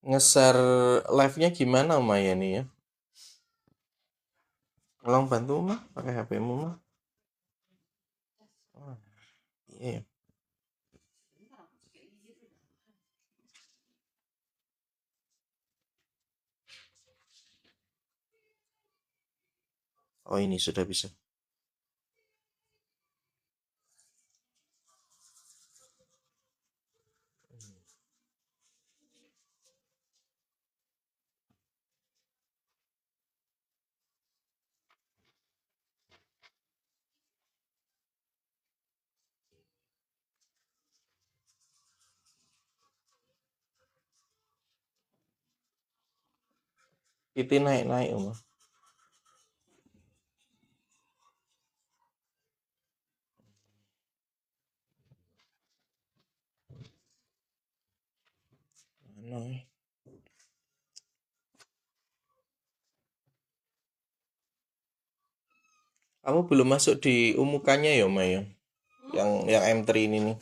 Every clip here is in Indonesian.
Nge-share live-nya gimana Maya nih ya? Tolong bantu mah pakai HP-mu mah. Oh, iya ya. Oh ini sudah bisa. Itu naik-naik mah. Mana ya? Kamu belum masuk di umukannya ya Maya? Yang M3 ini nih.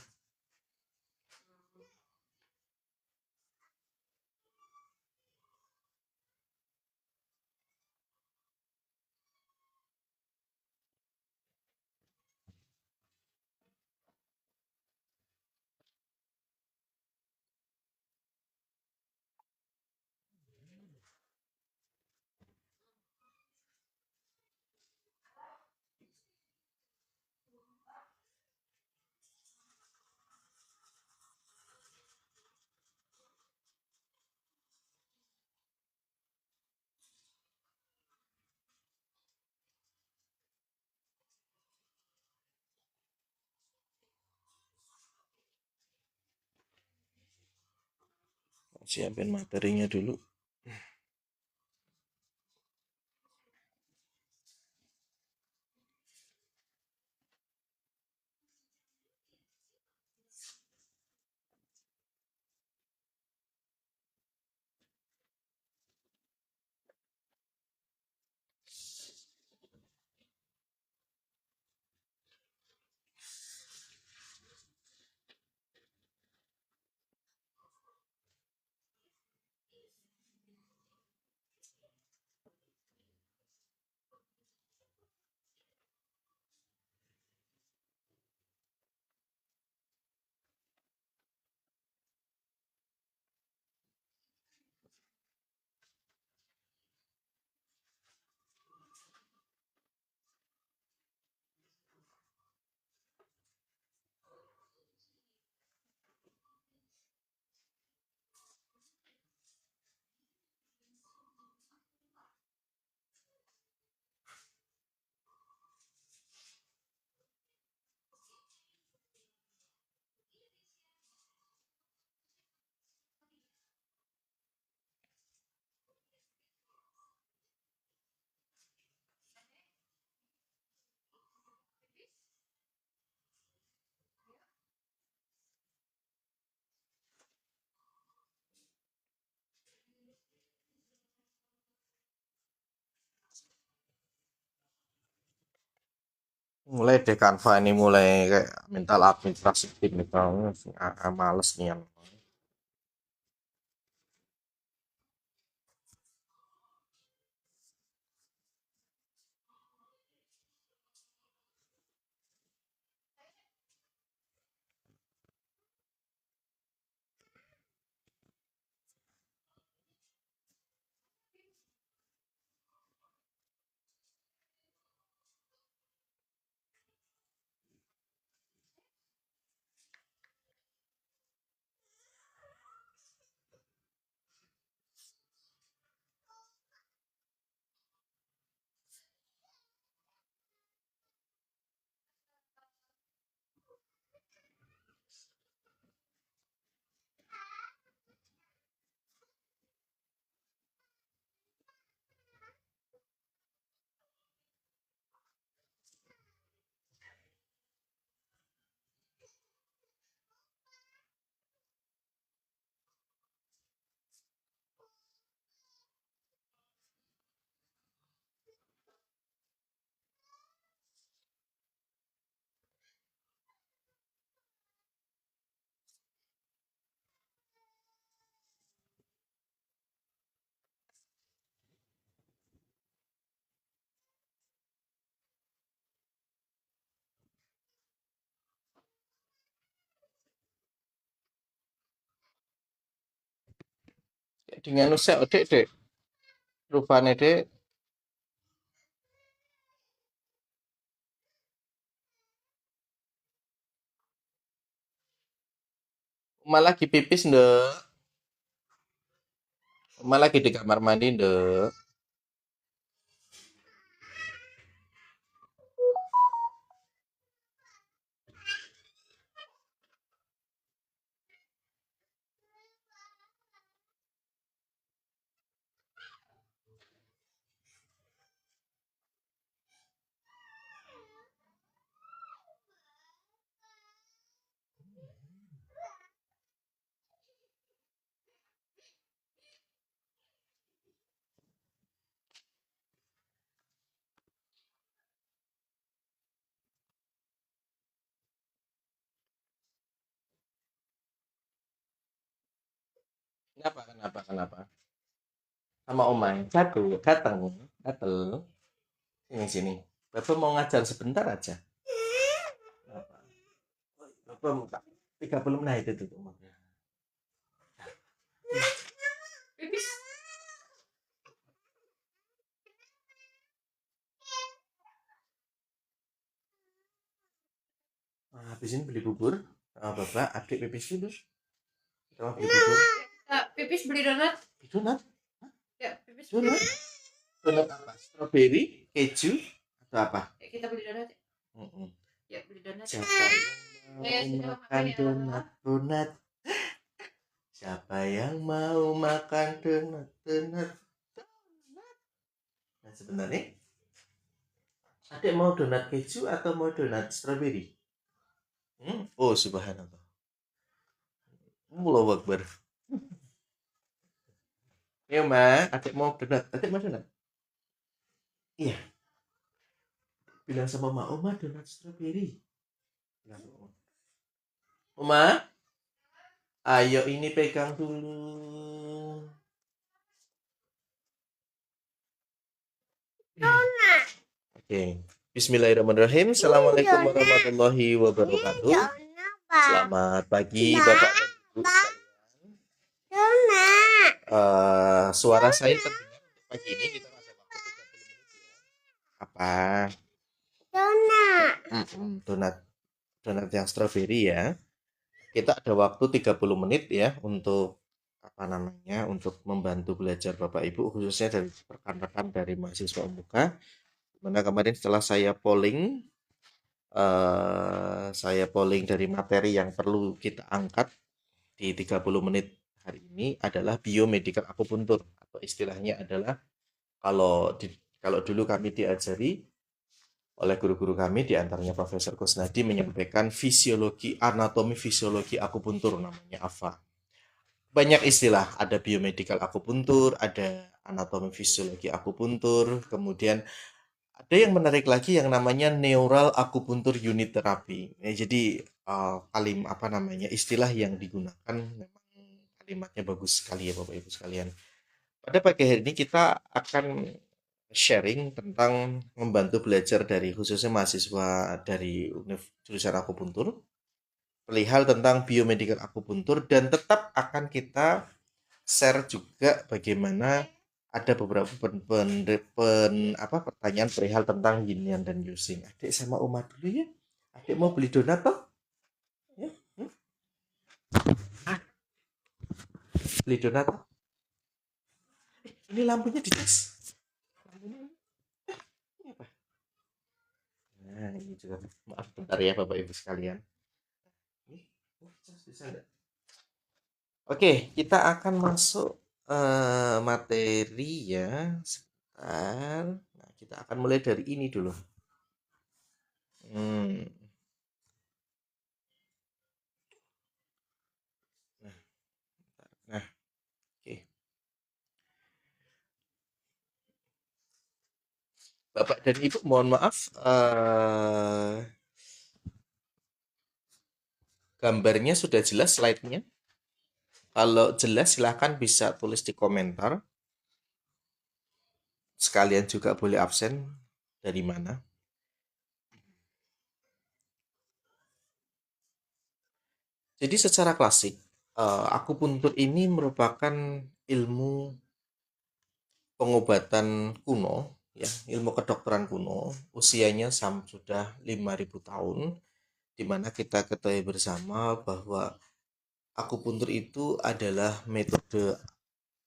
Siapin materinya dulu. Mulai deh Canva ini mulai kayak mental administrasi tim nih kamu. Males nih yang. dengan usah Dek, Dek. Rupane Dek. Uma lagi pipis, Ndek. Uma lagi di kamar mandi, Ndek. Kenapa, kenapa, kenapa? Sama Oma. Satu, datang, datang. Sini, sini. Bapak mau ngajar sebentar aja. Apa? Bapak mau 30 menit itu tuh. Nah, habis ini beli bubur. Bapak, adik pipis dulu. Kita mau beli bubur. Pipis beli donat. Beli donat? Ya, pipis Donat? Donat apa? Strawberry, keju, atau apa? Ya, kita beli donat. Mm-mm. Ya, beli donat. Siapa yang mau makan donat? Donat. Siapa yang mau makan donat? Donat. Nah, sebenarnya adik mau donat keju atau mau donat strawberry? Oh, subhanallah. Allahu Akbar. Ya, Ma, adik mau donat. Adik mau donat? Iya. Bilang sama Ma, Oma donat strawberry. Bilang sama Oma. Oma, ayo ini pegang dulu. Donat. Oke. Bismillahirrahmanirrahim. Assalamualaikum warahmatullahi wabarakatuh. Selamat pagi Bapak dan Ibu sekalian. Suara saya terdengar untuk pagi ini kita ada waktu 30 menit ya. Apa? Donat. Donat. Donat yang strawberry ya. Kita ada waktu 30 menit ya untuk apa namanya? Untuk membantu belajar Bapak Ibu khususnya dari rekan-rekan dari mahasiswa Muka. Mana kemarin setelah saya polling dari materi yang perlu kita angkat di 30 menit hari ini adalah biomedical akupuntur atau istilahnya adalah kalau dulu kami diajari oleh guru-guru kami di antaranya Profesor Kusnadi menyampaikan anatomi fisiologi akupuntur namanya AFA. Banyak istilah, ada biomedical akupuntur, ada anatomi fisiologi akupuntur, kemudian ada yang menarik lagi yang namanya neural akupuntur unit terapi. Jadi apa namanya istilah yang digunakan memang kalimatnya bagus sekali ya Bapak Ibu sekalian. Pada pagi hari ini kita akan sharing tentang membantu belajar dari khususnya mahasiswa dari jurusan akupuntur, perihal tentang biomedical akupuntur dan tetap akan kita share juga bagaimana ada beberapa pertanyaan perihal tentang yin yang dan using. Adik sama Oma dulu ya. Adik mau beli donat toh? Ya? Beli donat toh? Ini lampunya dites. Lampunya ini apa? Nah, ini juga. Maaf bentar ya Bapak Ibu sekalian. Bisa enggak? Oke, kita akan masuk materi ya. Sebentar. Nah, kita akan mulai dari ini dulu. Hmm. Nah, oke. Bapak dan Ibu, mohon maaf, gambarnya sudah jelas slide-nya? Kalau jelas silahkan bisa tulis di komentar. Sekalian juga boleh absen dari mana. Jadi secara klasik, akupuntur ini merupakan ilmu pengobatan kuno, ya, ilmu kedokteran kuno, usianya sudah 5.000 tahun, di mana kita ketahui bersama bahwa akupuntur itu adalah metode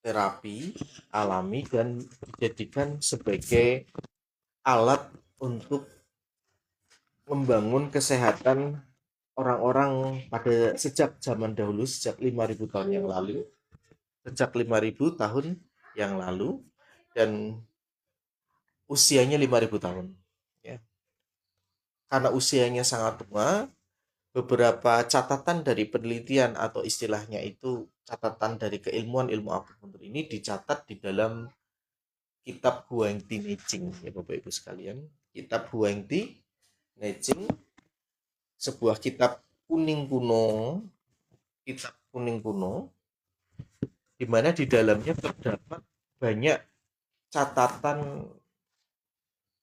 terapi alami dan dijadikan sebagai alat untuk membangun kesehatan orang-orang pada sejak zaman dahulu, sejak 5.000 tahun yang lalu, dan usianya 5.000 tahun, ya. Karena usianya sangat tua, beberapa catatan dari penelitian atau istilahnya itu catatan dari keilmuan ilmu akupuntur ini dicatat di dalam kitab Huang Ti Neijing, ya Bapak Ibu sekalian. Kitab Huang Ti Neijing, sebuah kitab kuning kuno, di mana di dalamnya terdapat banyak catatan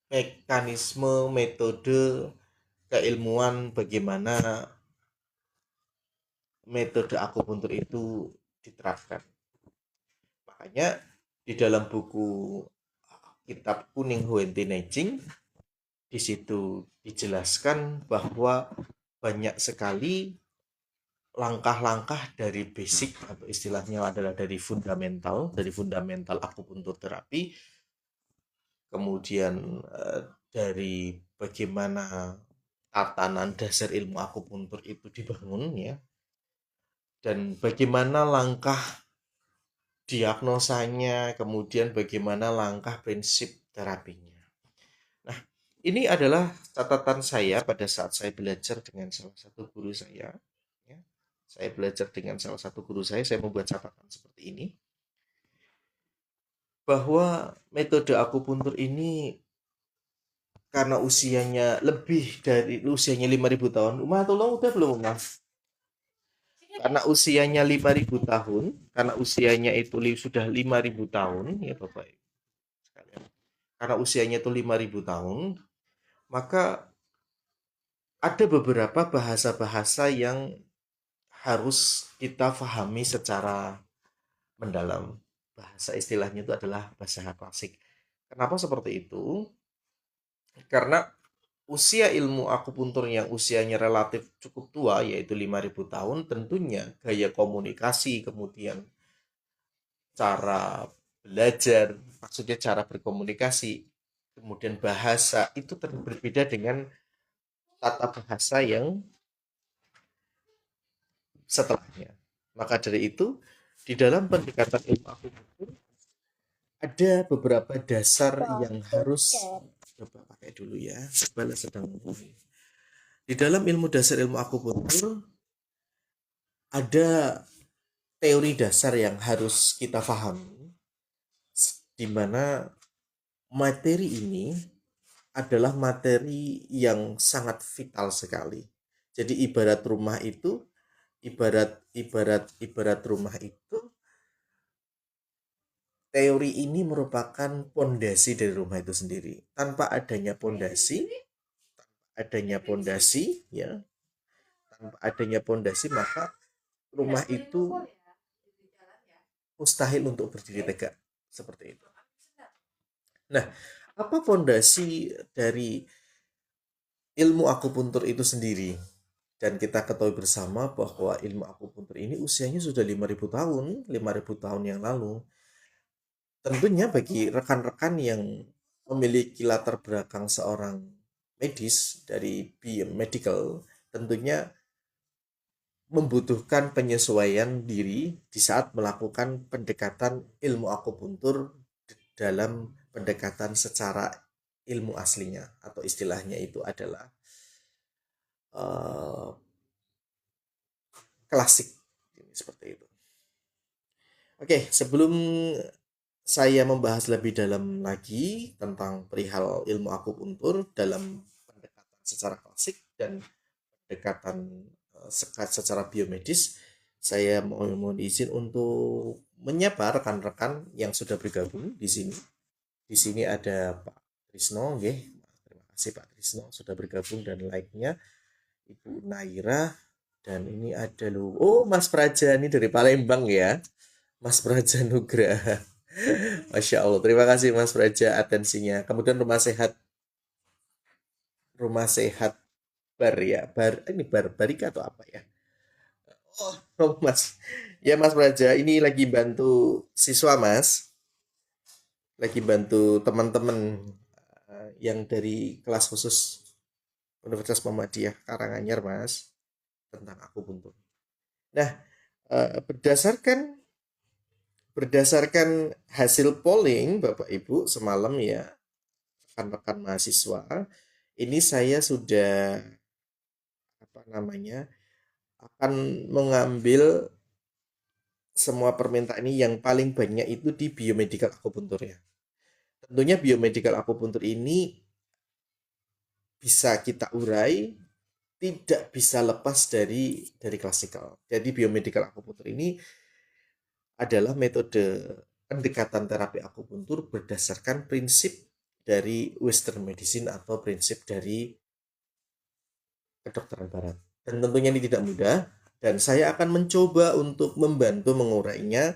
mekanisme, metode, keilmuan bagaimana metode akupuntur itu diterapkan. Makanya di dalam buku kitab kuning Huente Neijing, di situ dijelaskan bahwa banyak sekali langkah-langkah dari basic atau istilahnya adalah dari fundamental akupuntur terapi, kemudian dari bagaimana tatanan dasar ilmu akupuntur itu dibangun, ya, dan bagaimana langkah diagnosanya, kemudian bagaimana langkah prinsip terapinya. Nah, ini adalah catatan saya pada saat saya belajar dengan salah satu guru saya. Ya. Saya belajar dengan salah satu guru saya membuat catatan seperti ini. Bahwa metode akupuntur ini karena usianya 5.000 tahun. Umah tolong udah belum, Mas? Karena usianya 5.000 tahun, karena usianya itu sudah 5.000 tahun, ya Bapak Ibu sekalian. Karena usianya itu 5.000 tahun, maka ada beberapa bahasa-bahasa yang harus kita pahami secara mendalam. Bahasa istilahnya itu adalah bahasa klasik. Kenapa seperti itu? Karena usia ilmu akupuntur yang usianya relatif cukup tua, yaitu 5.000 tahun, tentunya gaya komunikasi, kemudian cara belajar, maksudnya cara berkomunikasi, kemudian bahasa, itu berbeda dengan tata bahasa yang setelahnya. Maka dari itu, di dalam pendekatan ilmu akupuntur, ada beberapa dasar yang harus coba pakai dulu ya. Bala sedang di dalam ilmu dasar ilmu akupuntur ada teori dasar yang harus kita pahami, di mana materi ini adalah materi yang sangat vital sekali. Jadi ibarat rumah itu, teori ini merupakan pondasi dari rumah itu sendiri. Tanpa adanya ya, tanpa adanya pondasi maka rumah itu mustahil untuk berdiri tegak seperti itu. Nah, apa pondasi dari ilmu akupuntur itu sendiri? Dan kita ketahui bersama bahwa ilmu akupuntur ini usianya sudah 5.000 tahun yang lalu. Tentunya bagi rekan-rekan yang memiliki latar belakang seorang medis dari biomedical, tentunya membutuhkan penyesuaian diri di saat melakukan pendekatan ilmu akupuntur dalam pendekatan secara ilmu aslinya, atau istilahnya itu adalah klasik, seperti itu. Oke, sebelum saya membahas lebih dalam lagi tentang perihal ilmu akupuntur dalam pendekatan secara klasik dan pendekatan secara biomedis, saya mohon izin untuk menyapa rekan-rekan yang sudah bergabung di sini. Di sini ada Pak Trisno, nggih. Terima kasih Pak Trisno sudah bergabung dan like-nya. Ibu Naira, dan ini ada Mas Praja ini dari Palembang ya. Mas Praja Nugraha. Masya Allah, terima kasih Mas Praja atensinya. Kemudian rumah sehat bar ya, bar ini barika atau apa ya? Oh Mas, ya Mas Praja, ini lagi bantu siswa Mas, lagi bantu teman-teman yang dari kelas khusus Universitas Muhammadiyah Karanganyar Mas tentang akupuntur. Nah, berdasarkan berdasarkan hasil polling Bapak Ibu semalam ya, rekan-rekan mahasiswa, ini saya sudah apa namanya akan mengambil semua permintaan ini yang paling banyak itu di biomedical akupuntur ya. Tentunya biomedical akupuntur ini bisa kita urai tidak bisa lepas dari klasikal. Jadi biomedical akupuntur ini adalah metode pendekatan terapi akupuntur berdasarkan prinsip dari Western medicine atau prinsip dari kedokteran barat. Dan tentunya ini tidak mudah dan saya akan mencoba untuk membantu mengurainya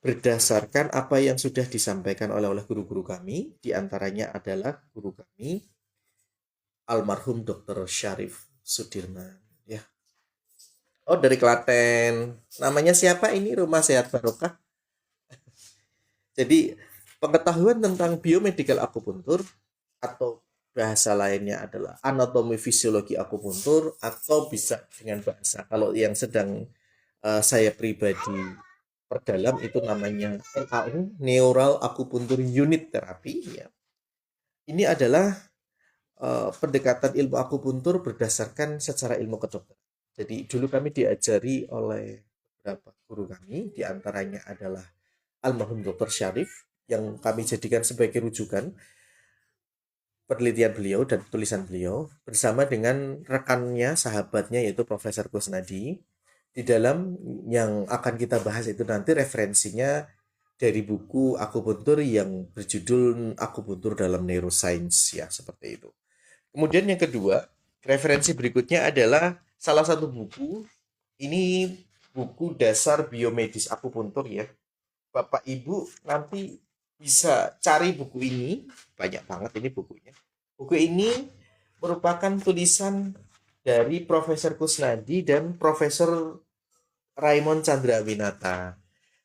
berdasarkan apa yang sudah disampaikan oleh guru-guru kami, diantaranya adalah guru kami almarhum Dr. Syarif Sudirman ya. Oh, dari Klaten. Namanya siapa ini? Rumah Sehat Barokah. Jadi pengetahuan tentang biomedical akupuntur atau bahasa lainnya adalah anatomi fisiologi akupuntur atau bisa dengan bahasa kalau yang sedang saya pribadi perdalam itu namanya NAU Neural Acupuncture Unit Therapy ya. Ini adalah pendekatan ilmu akupuntur berdasarkan secara ilmu kedokteran. Jadi dulu kami diajari oleh beberapa guru kami, diantaranya adalah almarhum Dr. Syarif yang kami jadikan sebagai rujukan penelitian beliau dan tulisan beliau bersama dengan rekannya, sahabatnya yaitu Profesor Kusnadi. Di dalam yang akan kita bahas itu nanti referensinya dari buku akupuntur yang berjudul Akupuntur dalam Neuroscience ya, seperti itu. Kemudian yang kedua, referensi berikutnya adalah salah satu buku, ini buku dasar biomedis akupuntur ya. Bapak Ibu nanti bisa cari buku ini, banyak banget ini bukunya. Buku ini merupakan tulisan dari Profesor Kusnadi dan Profesor Raymond Chandrawinata.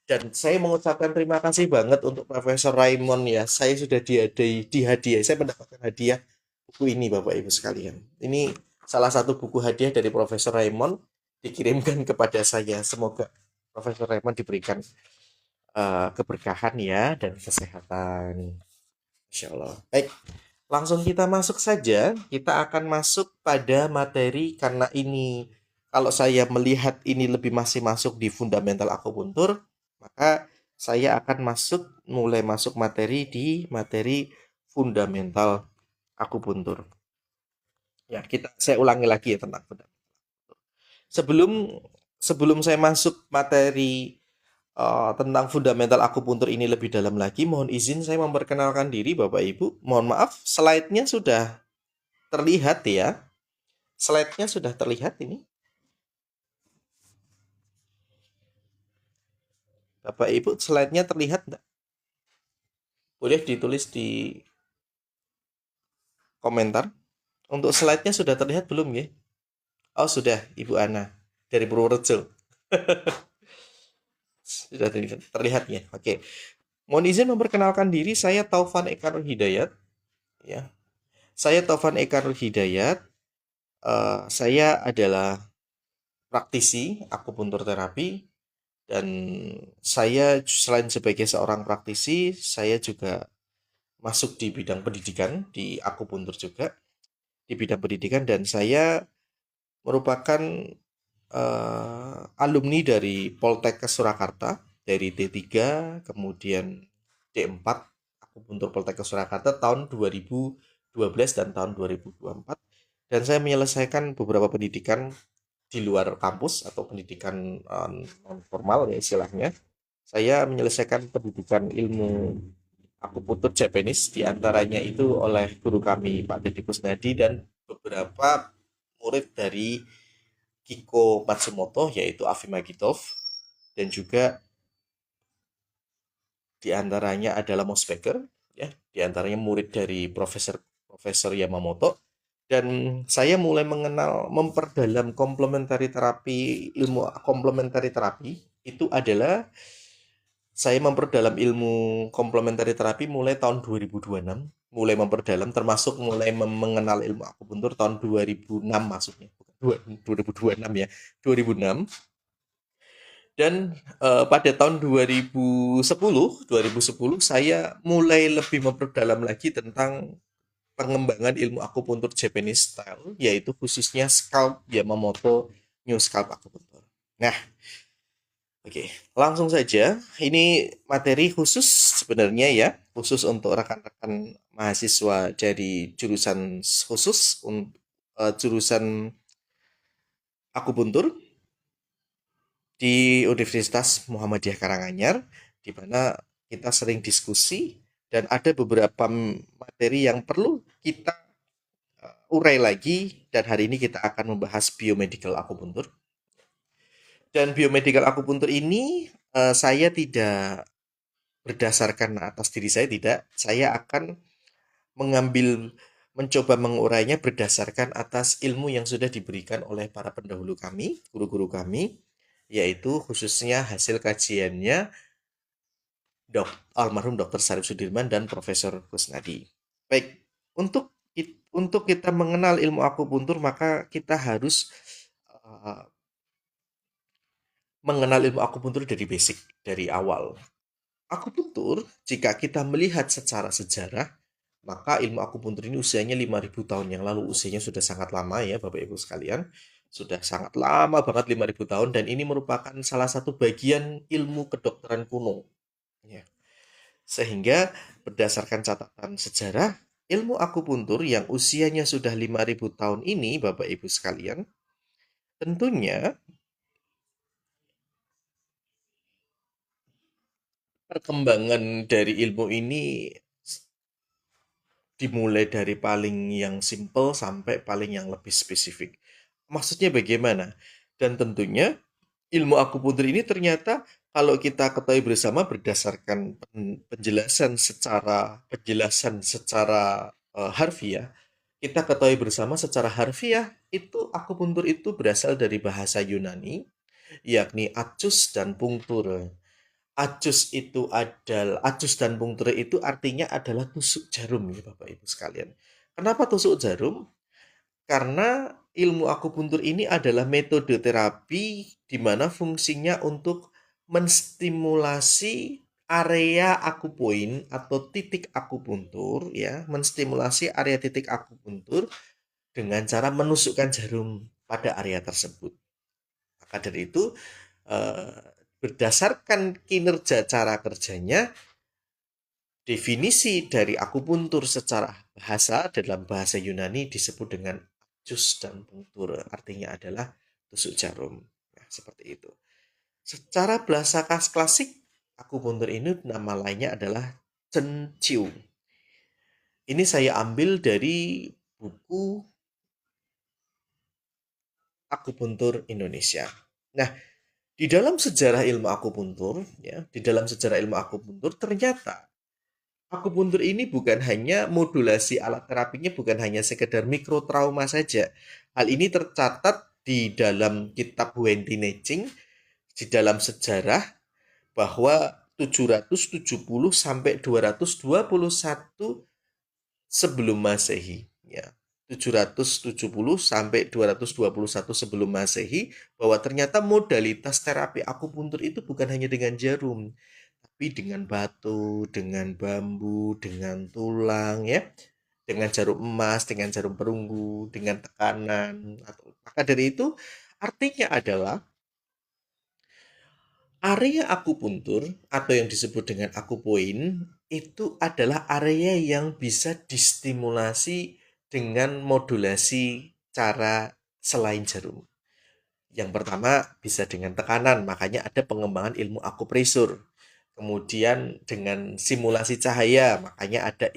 Dan saya mengucapkan terima kasih banget untuk Profesor Raymond ya. Saya sudah dihadiah, saya mendapatkan hadiah buku ini Bapak Ibu sekalian. Ini salah satu buku hadiah dari Profesor Raymond dikirimkan kepada saya. Semoga Profesor Raymond diberikan keberkahan ya dan kesehatan. Insya Allah. Baik, langsung kita masuk saja. Kita akan masuk pada materi karena ini kalau saya melihat ini lebih masih masuk di fundamental akupuntur, maka saya akan mulai masuk materi di materi fundamental akupuntur. Ya, saya ulangi lagi ya tentang fundamental. Sebelum sebelum saya masuk materi tentang fundamental akupuntur ini lebih dalam lagi, mohon izin saya memperkenalkan diri Bapak Ibu. Mohon maaf, slide-nya sudah terlihat ya. Slide-nya sudah terlihat ini. Bapak Ibu, slide-nya terlihat enggak? Boleh ditulis di komentar. Untuk slide-nya sudah terlihat belum ya? Oh, sudah, Ibu Ana dari Purworejo. Sudah terlihat ya. Oke. Mohon izin memperkenalkan diri, saya Taufan Eka Nur Hidayat ya. Saya Taufan Eka Nur Hidayat. Saya adalah praktisi akupuntur terapi dan saya selain sebagai seorang praktisi, saya juga masuk di bidang pendidikan di akupuntur juga di bidang pendidikan dan saya merupakan alumni dari Poltekkes Surakarta dari D3 kemudian D4 akupuntur Poltekkes Surakarta tahun 2012 dan tahun 2024 dan saya menyelesaikan beberapa pendidikan di luar kampus atau pendidikan non formal ya istilahnya. Saya menyelesaikan pendidikan ilmu akupuntur Japanese diantaranya itu oleh guru kami Pak Deddy Kusnadi dan beberapa murid dari Kiko Matsumoto yaitu Afi Magitov dan juga Di antaranya adalah Mos Baker, ya, di antaranya murid dari Profesor Profesor Yamamoto. Dan saya mulai memperdalam komplementari terapi, ilmu komplementari terapi itu adalah saya memperdalam ilmu komplementari terapi mulai tahun 2026, mulai memperdalam termasuk mulai mengenal ilmu akupuntur tahun 2006 maksudnya, bukan 2026 ya, 2006. Dan pada tahun 2010 saya mulai lebih memperdalam lagi tentang pengembangan ilmu akupuntur Japanese style, yaitu khususnya scalp Yamamoto New Scalp Acupuncture. Nah, oke, langsung saja. Ini materi khusus sebenarnya ya, khusus untuk rekan-rekan mahasiswa dari jurusan khusus, jurusan akupuntur di Universitas Muhammadiyah Karanganyar, di mana kita sering diskusi dan ada beberapa materi yang perlu kita urai lagi, dan hari ini kita akan membahas biomedical akupuntur. Dan biomedical akupuntur ini saya tidak berdasarkan atas diri saya, tidak. Saya akan mencoba mengurainya berdasarkan atas ilmu yang sudah diberikan oleh para pendahulu kami, guru-guru kami, yaitu khususnya hasil kajiannya almarhum Dr. Sarif Sudirman dan Profesor Kusnadi. Baik, untuk kita mengenal ilmu akupuntur, maka kita harus uh, mengenal ilmu akupuntur dari basic, dari awal. Akupuntur, jika kita melihat secara sejarah, maka ilmu akupuntur ini usianya 5.000 tahun yang lalu. Usianya sudah sangat lama ya Bapak Ibu sekalian. Sudah sangat lama banget 5.000 tahun, dan ini merupakan salah satu bagian ilmu kedokteran kuno. Ya. Sehingga berdasarkan catatan sejarah, ilmu akupuntur yang usianya sudah 5.000 tahun ini Bapak Ibu sekalian, tentunya perkembangan dari ilmu ini dimulai dari paling yang simple sampai paling yang lebih spesifik. Maksudnya bagaimana? Dan tentunya ilmu akupuntur ini ternyata kalau kita ketahui bersama berdasarkan penjelasan secara harfiah, kita ketahui bersama secara harfiah itu akupuntur itu berasal dari bahasa Yunani, yakni acus dan puncture. Acus dan puncture itu artinya adalah tusuk jarum ya Bapak Ibu sekalian. Kenapa tusuk jarum? Karena ilmu akupuntur ini adalah metode terapi di mana fungsinya untuk menstimulasi area akupoin atau titik akupuntur ya, menstimulasi area titik akupuntur dengan cara menusukkan jarum pada area tersebut. Maka dari itu eh, berdasarkan kinerja cara kerjanya, definisi dari akupuntur secara bahasa dalam bahasa Yunani disebut dengan acus dan puncture, artinya adalah tusuk jarum. Nah, seperti itu. Secara bahasa klasik, akupuntur ini nama lainnya adalah Chen Chiu. Ini saya ambil dari buku Akupuntur Indonesia. Nah, di dalam sejarah ilmu akupuntur, ya, di dalam sejarah ilmu akupuntur ternyata akupuntur ini bukan hanya modulasi alat terapinya, bukan hanya sekedar mikrotrauma saja. Hal ini tercatat di dalam kitab Wenti Necing, di dalam sejarah bahwa 770 sampai 221 sebelum Masehi, ya. 770 sampai 221 sebelum Masehi, bahwa ternyata modalitas terapi akupuntur itu bukan hanya dengan jarum, tapi dengan batu, dengan bambu, dengan tulang ya, dengan jarum emas, dengan jarum perunggu, dengan tekanan. Maka dari itu artinya adalah area akupuntur atau yang disebut dengan akupoin itu adalah area yang bisa distimulasi dengan modulasi cara selain jarum. Yang pertama bisa dengan tekanan, makanya ada pengembangan ilmu akupresur. Kemudian dengan simulasi cahaya, makanya ada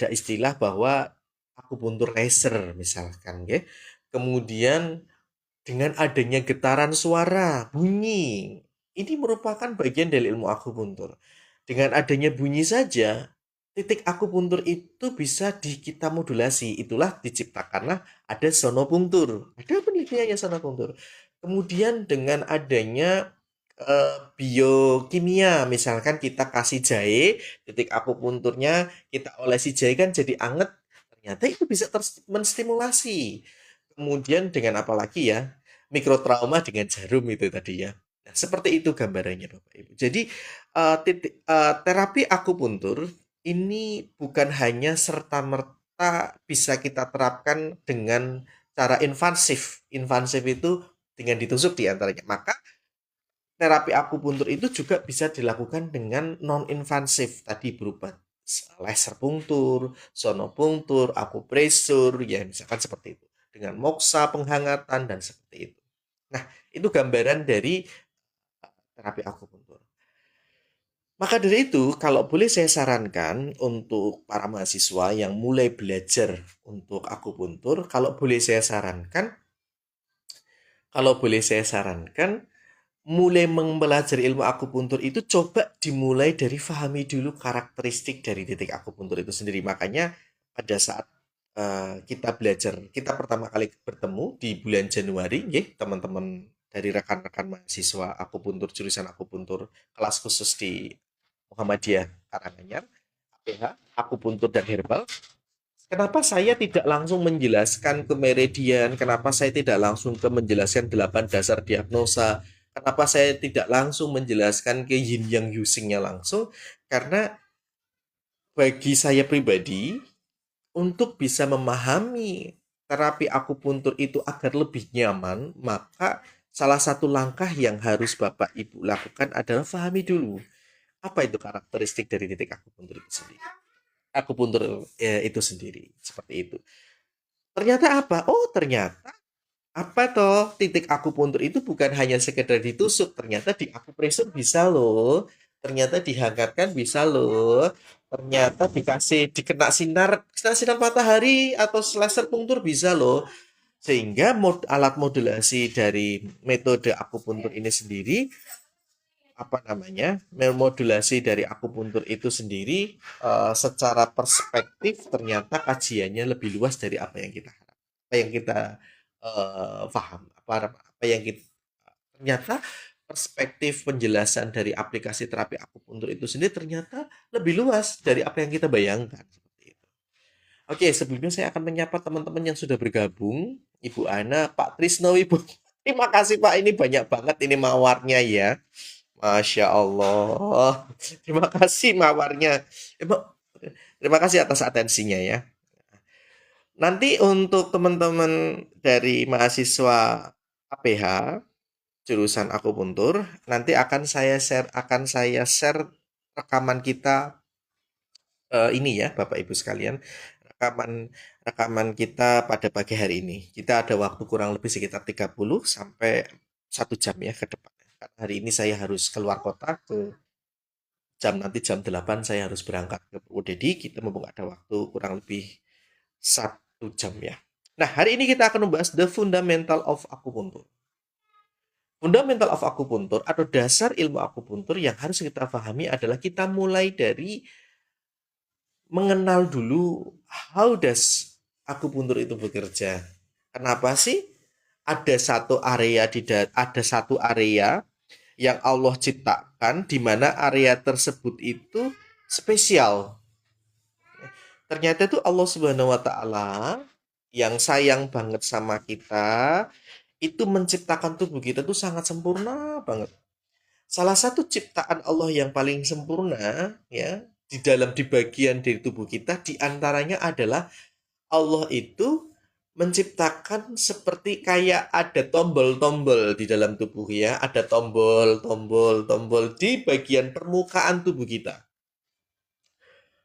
istilah bahwa akupuntur laser misalkan, ya. Kemudian dengan adanya getaran suara, bunyi, ini merupakan bagian dari ilmu akupuntur. Dengan adanya bunyi saja, titik akupuntur itu bisa kita modulasi. Itulah diciptakanlah ada sonopunktur. Ada penelitiannya sonopunktur. Kemudian dengan adanya biokimia, misalkan kita kasih jahe, titik akupunturnya kita olesi jahe kan jadi anget. Ternyata itu bisa menstimulasi. Kemudian dengan apa lagi ya? Mikrotrauma dengan jarum itu tadi ya. Nah, seperti itu gambarannya Bapak Ibu. Jadi terapi akupuntur ini bukan hanya serta-merta bisa kita terapkan dengan cara invasif. Invasif itu dengan ditusuk di antaranya. Maka terapi akupuntur itu juga bisa dilakukan dengan non-invasif tadi berupa laser punktur, sonopunktur, akupresur, ya misalkan seperti itu. Dengan moksa, penghangatan, dan seperti itu. Nah, itu gambaran dari terapi akupuntur. Maka dari itu, kalau boleh saya sarankan untuk para mahasiswa yang mulai belajar untuk akupuntur, kalau boleh saya sarankan, mulai mempelajari ilmu akupuntur itu coba dimulai dari fahami dulu karakteristik dari titik akupuntur itu sendiri. Makanya pada saat kita belajar, kita pertama kali bertemu di bulan Januari, ya, teman-teman dari rekan-rekan mahasiswa akupuntur jurusan akupuntur kelas khusus di Muhammadiyah Karanganyar, APH, akupuntur dan herbal. Kenapa saya tidak langsung menjelaskan ke meridian? Kenapa saya tidak langsung ke menjelaskan 8 dasar diagnosa? Kenapa saya tidak langsung menjelaskan ke yin yang usingnya langsung? Karena bagi saya pribadi, untuk bisa memahami terapi akupuntur itu agar lebih nyaman, maka salah satu langkah yang harus Bapak Ibu lakukan adalah pahami dulu apa itu karakteristik dari titik akupuntur itu sendiri. Akupuntur itu sendiri, seperti itu. Ternyata apa? Oh, ternyata apa toh titik akupuntur itu bukan hanya sekedar ditusuk, ternyata di akupresur bisa loh. Ternyata dihangatkan bisa loh. Ternyata dikena sinar matahari atau laser punktur bisa loh. Sehingga alat modulasi dari metode akupuntur ini sendiri apa namanya? Modulasi dari akupuntur itu sendiri secara perspektif ternyata kajiannya lebih luas dari apa yang kita harap, apa yang kita paham, apa yang kita ternyata perspektif penjelasan dari aplikasi terapi akupuntur itu sendiri ternyata lebih luas dari apa yang kita bayangkan seperti itu. Oke, sebelumnya saya akan menyapa teman-teman yang sudah bergabung, Ibu Ana, Pak Trisno, Ibu. Terima kasih Pak, ini banyak banget ini mawarnya ya. Masya Allah. Terima kasih mawarnya. Emang, terima kasih atas atensinya ya. Nanti untuk teman-teman dari mahasiswa APH jurusan akupuntur, nanti akan saya share rekaman kita ini ya, Bapak Ibu sekalian, rekaman rekaman kita pada pagi hari ini. Kita ada waktu kurang lebih sekitar 30 sampai 1 jam ya ke depan. Karena hari ini saya harus keluar kota jam 8 saya harus berangkat ke Purwodadi. Kita mumpung ada waktu kurang lebih 1 jam ya. Nah, hari ini kita akan membahas the fundamental of acupuncture. Fundamental of acupuncture atau dasar ilmu akupuntur yang harus kita pahami adalah kita mulai dari mengenal dulu how does akupuntur itu bekerja. Kenapa sih ada satu area yang Allah ciptakan di mana area tersebut itu spesial. Ternyata itu Allah Subhanahu wa taala yang sayang banget sama kita itu menciptakan tubuh kita tuh sangat sempurna banget. Salah satu ciptaan Allah yang paling sempurna ya di bagian dari tubuh kita di antaranya adalah Allah itu menciptakan seperti kayak ada tombol-tombol di dalam tubuh ya, ada tombol-tombol di bagian permukaan tubuh kita.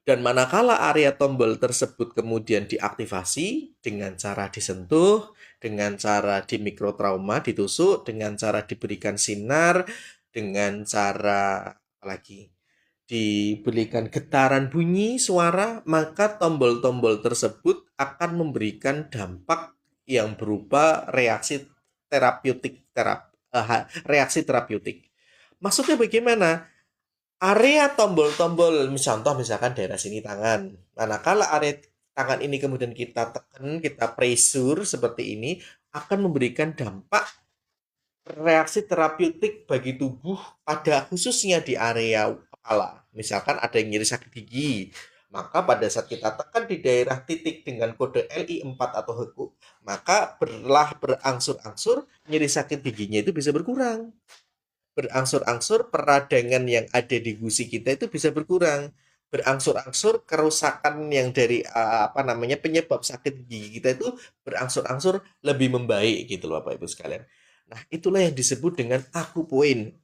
Dan manakala area tombol tersebut kemudian diaktifasi dengan cara disentuh, dengan cara di mikrotrauma ditusuk, dengan cara diberikan sinar, dengan cara apalagi diberikan getaran bunyi suara, maka tombol-tombol tersebut akan memberikan dampak yang berupa reaksi terapeutik. Maksudnya bagaimana? Area tombol-tombol, misalkan daerah sini tangan. Manakala area tangan ini kemudian kita tekan, kita pressure seperti ini, akan memberikan dampak reaksi terapeutik bagi tubuh pada khususnya di area kepala. Misalkan ada yang nyeri sakit gigi, maka pada saat kita tekan di daerah titik dengan kode LI4 atau HEKU, maka berangsur-angsur nyeri sakit giginya itu bisa berkurang. Berangsur-angsur peradangan yang ada di gusi kita itu bisa berkurang. Berangsur-angsur kerusakan yang dari penyebab sakit gigi kita itu berangsur-angsur lebih membaik gitu loh Bapak Ibu sekalian. Nah, itulah yang disebut dengan akupoin.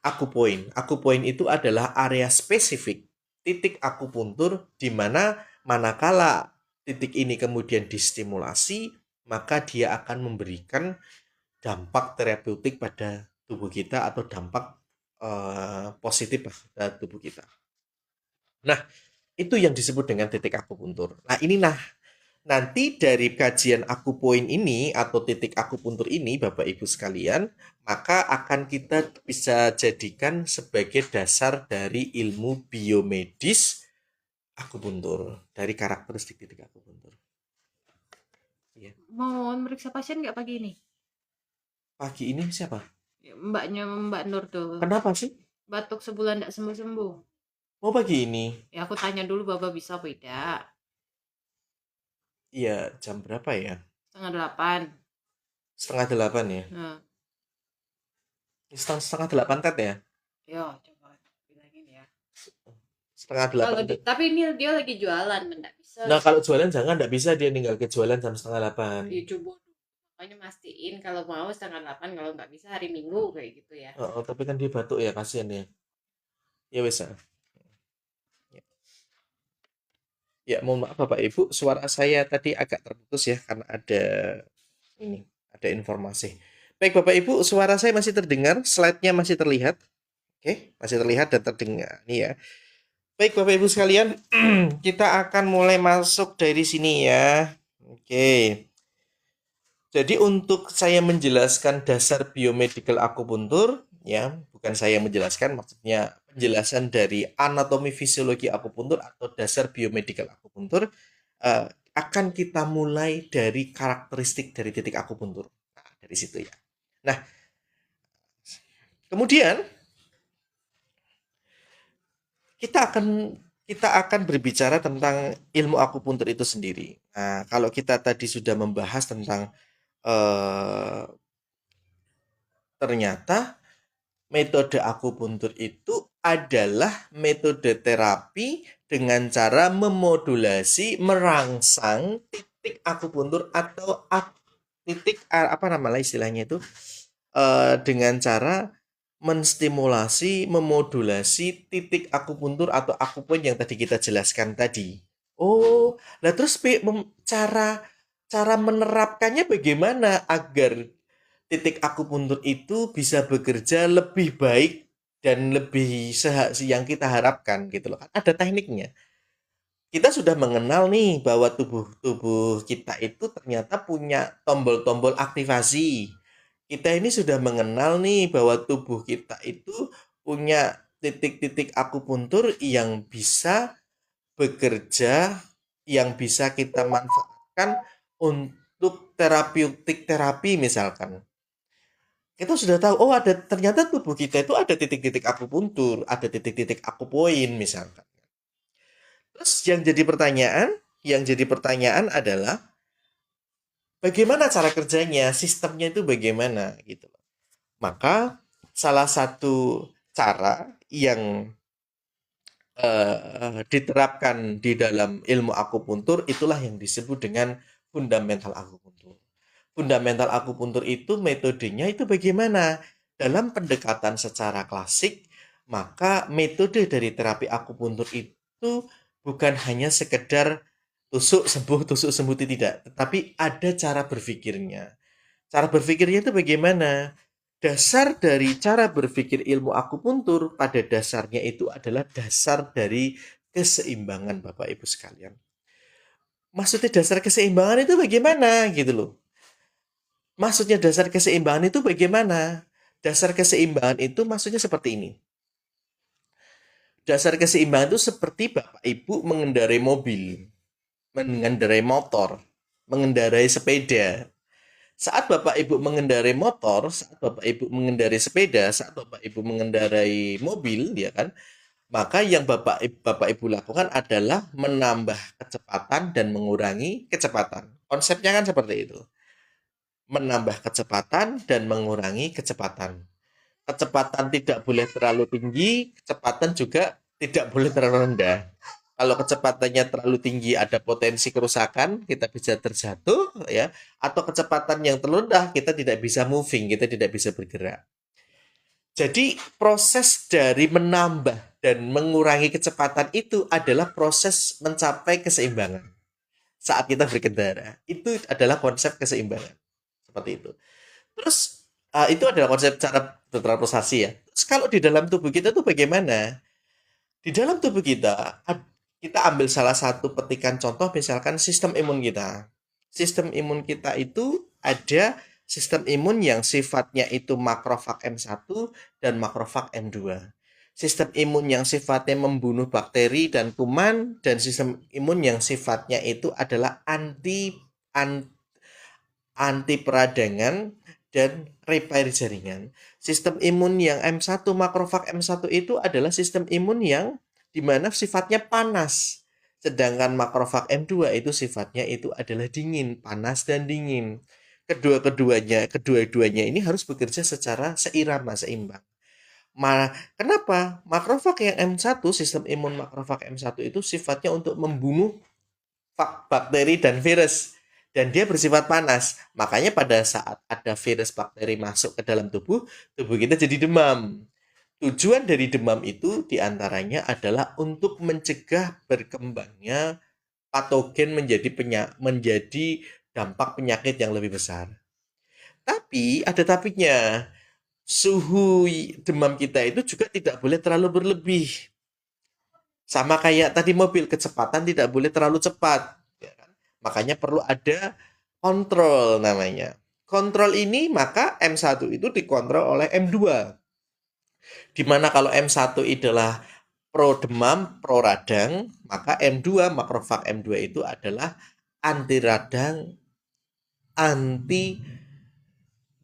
Akupoin. Akupoin itu adalah area spesifik titik akupuntur di mana manakala titik ini kemudian distimulasi, maka dia akan memberikan dampak terapeutik pada tubuh kita atau dampak positif pada tubuh kita. Nah, itu yang disebut dengan titik akupuntur. Nah, nanti dari kajian akupoin ini atau titik akupuntur ini, Bapak Ibu sekalian, maka akan kita bisa jadikan sebagai dasar dari ilmu biomedis akupuntur, dari karakteristik titik akupuntur. Ya. Mau meriksa pasien nggak pagi ini? Pagi ini siapa? Ya, Mbak Nur tuh. Kenapa sih? Batuk sebulan nggak sembuh-sembuh. Mau pagi ini? Ya aku tanya dulu Bapak bisa apa tidak. Iya, jam berapa ya? 7:30. 7:30 ya? Nah, Setengah 8 tet ya? yo coba bilangin ya. Setengah Kalau 8 tet. tapi ini dia lagi jualan, nggak bisa. Nah, kalau jualan jangan, nggak bisa dia ninggal ke jualan jam setengah 8. Ya coba makanya mastiin kalau mau 7:30, kalau nggak bisa hari Minggu kayak gitu ya. Oh, tapi kan dia batuk ya, kasihan ya. Ya wes. Ya, mohon maaf Bapak Ibu, suara saya tadi agak terputus ya karena ada informasi. Baik Bapak Ibu, suara saya masih terdengar, slide-nya masih terlihat. Oke, masih terlihat dan terdengar. Nih ya. Baik Bapak Ibu sekalian, kita akan mulai masuk dari sini ya. Oke. Jadi untuk saya menjelaskan dasar biomedical akupuntur, ya, bukan saya menjelaskan, maksudnya penjelasan dari anatomi fisiologi akupuntur atau dasar biomedical akupuntur, akan kita mulai dari karakteristik dari titik akupuntur. Nah, dari situ ya. Nah, kemudian kita akan berbicara tentang ilmu akupuntur itu sendiri. Nah, kalau kita tadi sudah membahas tentang ternyata metode akupuntur itu adalah metode terapi dengan cara memodulasi, merangsang titik akupuntur atau titik apa namanya istilahnya itu dengan cara menstimulasi, memodulasi titik akupuntur atau akupoin yang tadi kita jelaskan tadi. Oh, nah terus cara menerapkannya bagaimana agar titik akupuntur itu bisa bekerja lebih baik dan lebih yang kita harapkan gitu loh. Ada tekniknya. Kita sudah mengenal nih bahwa tubuh kita itu ternyata punya tombol-tombol aktivasi. Kita ini sudah mengenal nih bahwa tubuh kita itu punya titik-titik akupuntur yang bisa bekerja, yang bisa kita manfaatkan untuk terapeutik terapi misalkan. Kita sudah tahu, oh ternyata tubuh kita itu ada titik-titik akupuntur, ada titik-titik akupoin misalkan. Terus yang jadi pertanyaan adalah bagaimana cara kerjanya, sistemnya itu bagaimana gitu. Maka salah satu cara yang diterapkan di dalam ilmu akupuntur itulah yang disebut dengan fundamental akupuntur. Fundamental akupuntur itu metodenya itu bagaimana? Dalam pendekatan secara klasik, maka metode dari terapi akupuntur itu bukan hanya sekedar tusuk sembuh tidak, tetapi ada cara berpikirnya. Cara berpikirnya itu bagaimana? Dasar dari cara berpikir ilmu akupuntur pada dasarnya itu adalah dasar dari keseimbangan Bapak Ibu sekalian. Maksudnya dasar keseimbangan itu bagaimana gitu loh. Maksudnya dasar keseimbangan itu bagaimana? Dasar keseimbangan itu maksudnya seperti ini. Dasar keseimbangan itu seperti Bapak Ibu mengendarai mobil, mengendarai motor, mengendarai sepeda. Saat Bapak Ibu mengendarai motor, saat Bapak Ibu mengendarai sepeda, saat Bapak Ibu mengendarai mobil, ya kan? Maka yang Bapak Ibu lakukan adalah menambah kecepatan dan mengurangi kecepatan. Konsepnya kan seperti itu. Menambah kecepatan dan mengurangi kecepatan. Kecepatan tidak boleh terlalu tinggi, kecepatan juga tidak boleh terlalu rendah. Kalau kecepatannya terlalu tinggi ada potensi kerusakan, kita bisa terjatuh ya, atau kecepatan yang terlalu rendah kita tidak bisa moving, kita tidak bisa bergerak. Jadi proses dari menambah dan mengurangi kecepatan itu adalah proses mencapai keseimbangan saat kita berkendara. Itu adalah konsep keseimbangan. Seperti itu. Terus itu adalah konsep cara bertransportasi ya. Terus kalau di dalam tubuh kita tuh bagaimana? Di dalam tubuh kita, kita ambil salah satu petikan contoh misalkan sistem imun kita. Sistem imun kita itu ada sistem imun yang sifatnya itu makrofag M1 dan makrofag M2. Sistem imun yang sifatnya membunuh bakteri dan kuman dan sistem imun yang sifatnya itu adalah anti peradangan dan repair jaringan. Sistem imun yang M1 makrofag M1 itu adalah sistem imun yang dimana sifatnya panas. Sedangkan makrofag M2 itu sifatnya itu adalah dingin, panas dan dingin. Kedua-duanya ini harus bekerja secara seirama, seimbang. Kenapa? Makrofag yang M1, sistem imun makrofag M1 itu sifatnya untuk membunuh bakteri dan virus. Dan dia bersifat panas. Makanya pada saat ada virus bakteri masuk ke dalam tubuh kita jadi demam. Tujuan dari demam itu diantaranya adalah untuk mencegah berkembangnya patogen menjadi dampak penyakit yang lebih besar. Tapi ada tapinya. Suhu demam kita itu juga tidak boleh terlalu berlebih. Sama kayak tadi mobil, kecepatan tidak boleh terlalu cepat. Ya kan? Makanya perlu ada kontrol namanya. Kontrol ini maka M1 itu dikontrol oleh M2. Dimana kalau M1 adalah pro demam, pro radang, maka M2, makrofag M2 itu adalah anti radang, anti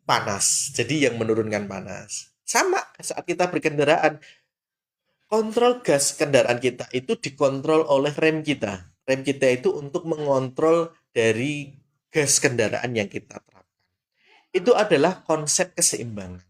panas. Jadi yang menurunkan panas. Sama saat kita berkendaraan, kontrol gas kendaraan kita itu dikontrol oleh rem kita. Rem kita itu untuk mengontrol dari gas kendaraan yang kita terapkan. Itu adalah konsep keseimbangan.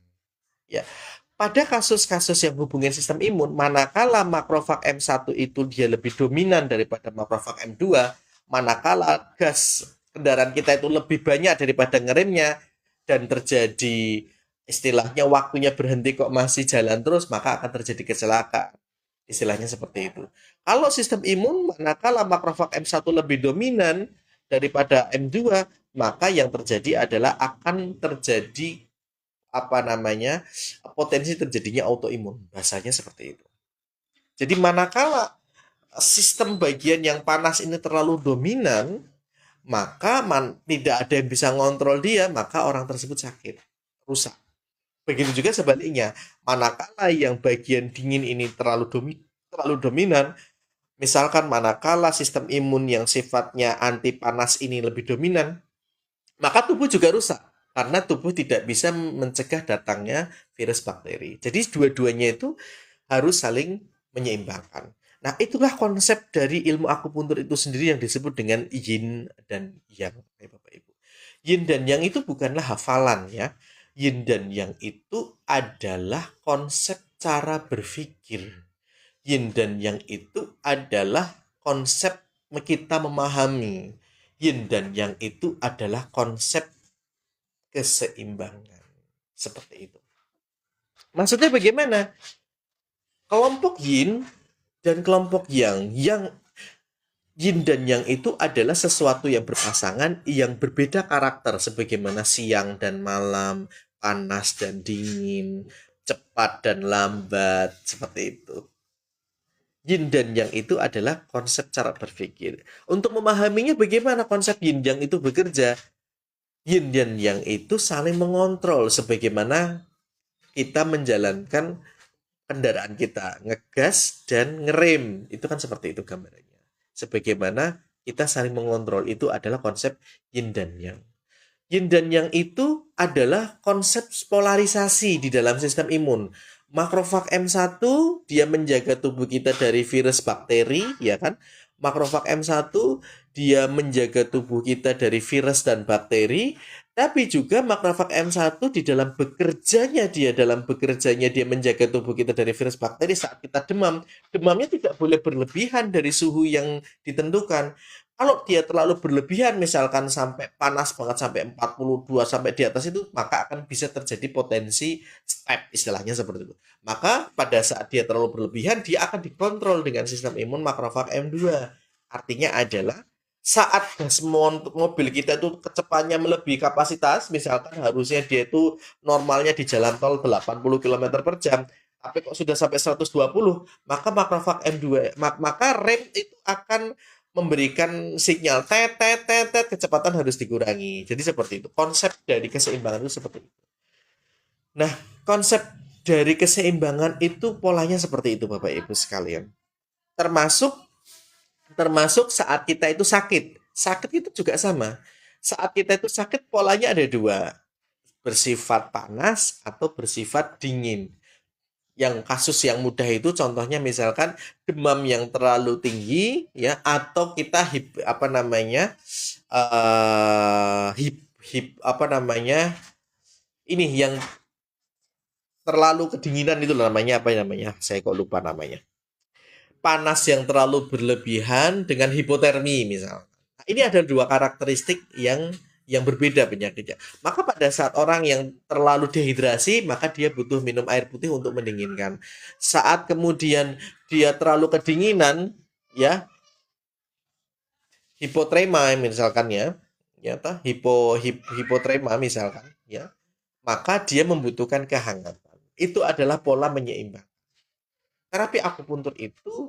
Ya. Pada kasus-kasus yang hubungin sistem imun, manakala makrofag M1 itu dia lebih dominan daripada makrofag M2, manakala gas kendaraan kita itu lebih banyak daripada ngeremnya, dan terjadi istilahnya waktunya berhenti kok masih jalan terus, maka akan terjadi kecelakaan. Istilahnya seperti itu. Kalau sistem imun, manakala makrofag M1 lebih dominan daripada M2, maka yang terjadi adalah akan terjadi potensi terjadinya autoimun. Bahasanya seperti itu. Jadi manakala sistem bagian yang panas ini terlalu dominan, maka tidak ada yang bisa ngontrol dia, maka orang tersebut sakit, rusak. Begitu juga sebaliknya, manakala yang bagian dingin ini terlalu dominan, misalkan manakala sistem imun yang sifatnya anti panas ini lebih dominan, maka tubuh juga rusak. Karena tubuh tidak bisa mencegah datangnya virus bakteri. Jadi dua-duanya itu harus saling menyeimbangkan. Nah, itulah konsep dari ilmu akupuntur itu sendiri yang disebut dengan yin dan yang, Bapak Ibu. Yin dan yang itu bukanlah hafalan ya. Yin dan yang itu adalah konsep cara berpikir. Yin dan yang itu adalah konsep kita memahami. Yin dan yang itu adalah konsep keseimbangan. Seperti itu. Maksudnya bagaimana? Kelompok yin dan kelompok yang yin dan yang itu adalah sesuatu yang berpasangan yang berbeda karakter sebagaimana siang dan malam, panas dan dingin, cepat dan lambat, seperti itu. Yin dan yang itu adalah konsep cara berpikir. Untuk memahaminya bagaimana konsep yin yang itu bekerja, yin dan yang itu saling mengontrol sebagaimana kita menjalankan kendaraan kita, ngegas dan ngerem. Itu kan seperti itu gambarannya. Sebagaimana kita saling mengontrol, itu adalah konsep yin dan yang. Yin dan yang itu adalah konsep polarisasi di dalam sistem imun. Makrofag M1 dia menjaga tubuh kita dari virus bakteri, ya kan? Makrofag M1 dia menjaga tubuh kita dari virus dan bakteri, tapi juga makrofag M1 di dalam bekerjanya dia menjaga tubuh kita dari virus bakteri saat kita demam. Demamnya tidak boleh berlebihan dari suhu yang ditentukan. Kalau dia terlalu berlebihan, misalkan sampai panas banget sampai 42 sampai di atas itu, maka akan bisa terjadi potensi step, istilahnya seperti itu. Maka pada saat dia terlalu berlebihan, dia akan dikontrol dengan sistem imun makrofag M2. Artinya adalah saat gas mobil kita itu kecepatannya melebihi kapasitas, misalkan harusnya dia itu normalnya di jalan tol 80 km per jam, tapi kok sudah sampai 120, maka makrofag M2, maka rem itu akan memberikan sinyal tet tet tet tet, kecepatan harus dikurangi. Jadi seperti itu. Konsep dari keseimbangan itu seperti itu. Nah, konsep dari keseimbangan itu polanya seperti itu Bapak Ibu sekalian. Termasuk termasuk saat kita itu sakit. Sakit itu juga sama. Saat kita itu sakit polanya ada dua, bersifat panas atau bersifat dingin. Yang kasus yang mudah itu contohnya misalkan demam yang terlalu tinggi ya, atau kita apa namanya apa namanya ini yang terlalu kedinginan itu namanya apa namanya, saya kok lupa namanya, panas yang terlalu berlebihan dengan hipotermi misal. Nah, ini ada dua karakteristik yang berbeda penyakitnya. Maka pada saat orang yang terlalu dehidrasi, maka dia butuh minum air putih untuk mendinginkan. Saat kemudian dia terlalu kedinginan, ya, hipoterma misalkan ya hipoterma misalkan, ya, maka dia membutuhkan kehangatan. Itu adalah pola menyeimbang. Terapi akupuntur itu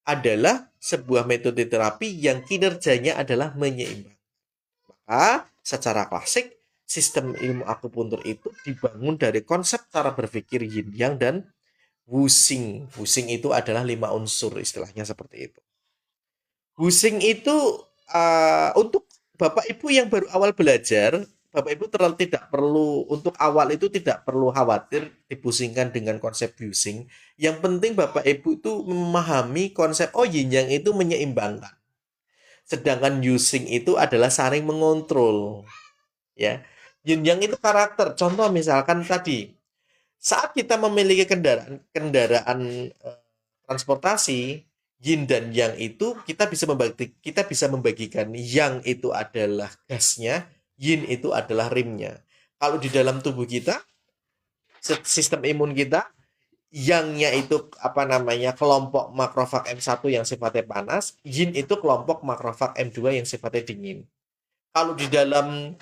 adalah sebuah metode terapi yang kinerjanya adalah menyeimbang. Maka secara klasik sistem ilmu akupuntur itu dibangun dari konsep cara berpikir yin yang dan wusing. Wusing itu adalah 5 unsur, istilahnya seperti itu. Wusing itu untuk Bapak Ibu yang baru awal belajar, Bapak Ibu terlalu tidak perlu, untuk awal itu tidak perlu khawatir dipusingkan dengan konsep wusing. Yang penting Bapak Ibu itu memahami konsep yin yang itu menyeimbangkan. Sedangkan wusing itu adalah saling mengontrol. Ya. Yin yang itu karakter. Contoh misalkan tadi, saat kita memiliki kendaraan transportasi, yin dan yang itu kita bisa membagikan. Yang itu adalah gasnya, yin itu adalah rimnya. Kalau di dalam tubuh kita, sistem imun kita, yangnya itu apa namanya, kelompok makrofag M1 yang sifatnya panas, yin itu kelompok makrofag M2 yang sifatnya dingin. Kalau di dalam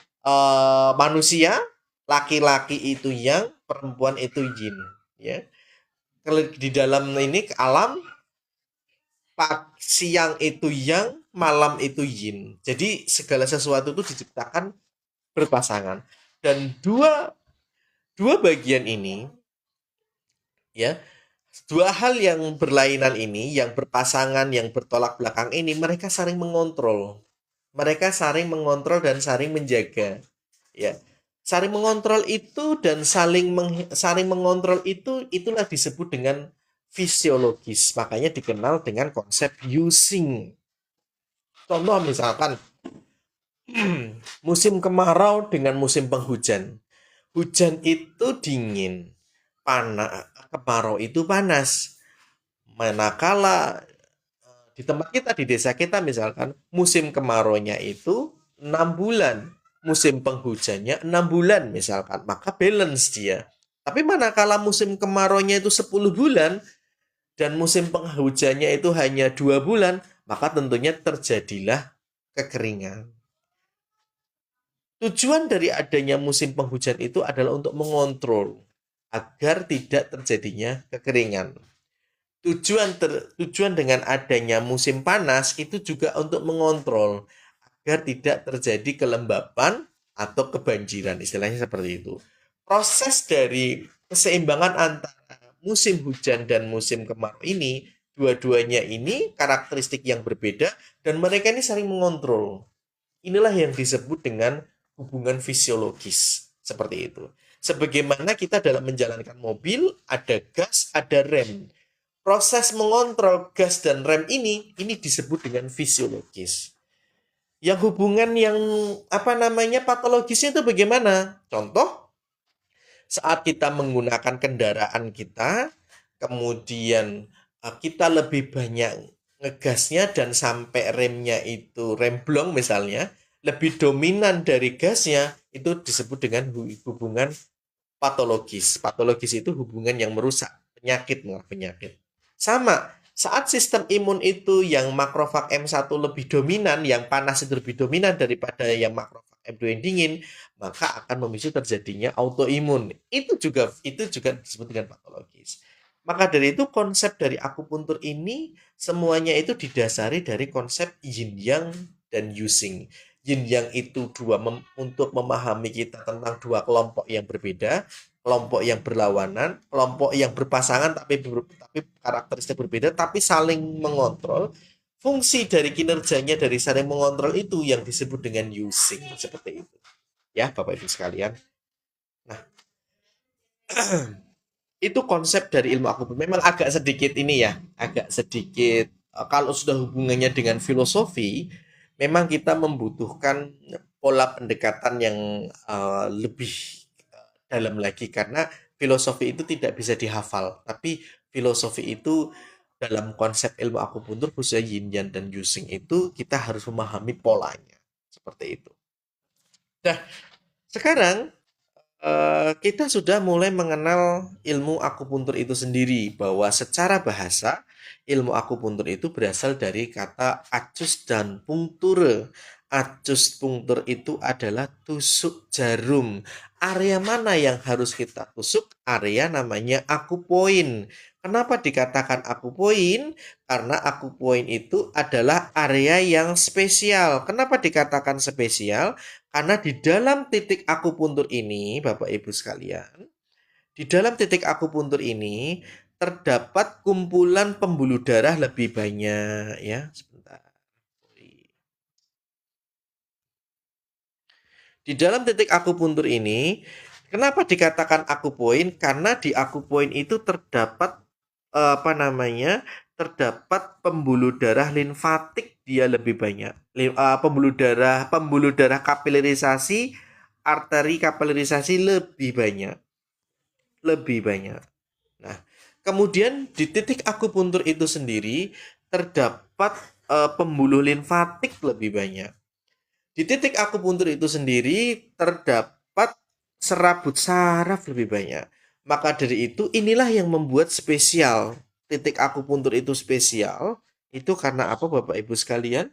manusia, laki-laki itu yang, perempuan itu yin, ya. Kalau di dalam ini alam, siang itu yang, malam itu yin. Jadi segala sesuatu itu diciptakan berpasangan. Dan dua bagian ini, ya, dua hal yang berlainan ini, yang berpasangan, yang bertolak belakang ini, mereka saling mengontrol. Mereka saling mengontrol dan saling menjaga. Ya. Saling mengontrol itu dan saling mengontrol itu, itulah disebut dengan fisiologis. Makanya dikenal dengan konsep using. Contoh misalkan musim kemarau dengan musim penghujan. Hujan itu dingin, kemarau itu panas. Manakala di tempat kita, di desa kita misalkan, musim kemaraunya itu 6 bulan, musim penghujannya 6 bulan misalkan, maka balance dia. Tapi manakala musim kemaraunya itu 10 bulan dan musim penghujannya itu hanya 2 bulan, maka tentunya terjadilah kekeringan. Tujuan dari adanya musim penghujan itu adalah untuk mengontrol agar tidak terjadinya kekeringan. Tujuan dengan adanya musim panas itu juga untuk mengontrol agar tidak terjadi kelembapan atau kebanjiran, istilahnya seperti itu. Proses dari keseimbangan antara musim hujan dan musim kemarau ini, dua-duanya ini karakteristik yang berbeda dan mereka ini saling mengontrol. Inilah yang disebut dengan hubungan fisiologis. Seperti itu. Sebagaimana kita dalam menjalankan mobil, ada gas, ada rem. Proses mengontrol gas dan rem ini disebut dengan fisiologis. Yang hubungan yang patologisnya itu bagaimana? Contoh, saat kita menggunakan kendaraan kita, kemudian kita lebih banyak ngegasnya dan sampai remnya itu remblong misalnya, lebih dominan dari gasnya, itu disebut dengan hubungan patologis. Patologis itu hubungan yang merusak, penyakit malah penyakit. Sama, saat sistem imun itu yang makrofag M1 lebih dominan, yang panas itu lebih dominan daripada yang makrofag M2 yang dingin, maka akan memicu terjadinya autoimun. Itu juga disebut dengan patologis. Maka dari itu konsep dari akupuntur ini semuanya itu didasari dari konsep yin yang dan using. Yin yang itu untuk memahami kita tentang dua kelompok yang berbeda, kelompok yang berlawanan, kelompok yang berpasangan tapi karakteristik berbeda tapi saling mengontrol. Fungsi dari kinerjanya dari saling mengontrol itu yang disebut dengan using seperti itu. Ya, Bapak Ibu sekalian. Nah, itu konsep dari ilmu akupuntur. Memang agak sedikit ini ya, agak sedikit kalau sudah hubungannya dengan filosofi, memang kita membutuhkan pola pendekatan yang lebih dalam lagi karena filosofi itu tidak bisa dihafal, tapi filosofi itu dalam konsep ilmu akupuntur khususnya yin yang dan using itu kita harus memahami polanya seperti itu. Nah, sekarang kita sudah mulai mengenal ilmu akupuntur itu sendiri bahwa secara bahasa ilmu akupuntur itu berasal dari kata acus dan puncture. Acus puncture itu adalah tusuk jarum. Area mana yang harus kita tusuk? Area namanya akupoin. Kenapa dikatakan akupoin? Karena akupoin itu adalah area yang spesial. Kenapa dikatakan spesial? Karena di dalam titik akupuntur ini, Bapak Ibu sekalian, di dalam titik akupuntur ini terdapat kumpulan pembuluh darah lebih banyak ya. Sebentar. Di dalam titik akupuntur ini, kenapa dikatakan akupoin? Karena di akupoin itu terdapat terdapat pembuluh darah limfatik dia lebih banyak. Pembuluh darah kapilerisasi, arteri kapilerisasi lebih banyak, lebih banyak. Nah, kemudian di titik akupuntur itu sendiri terdapat pembuluh limfatik lebih banyak. Di titik akupuntur itu sendiri terdapat serabut saraf lebih banyak. Maka dari itu inilah yang membuat spesial. Titik akupuntur itu spesial. Itu karena apa Bapak Ibu sekalian?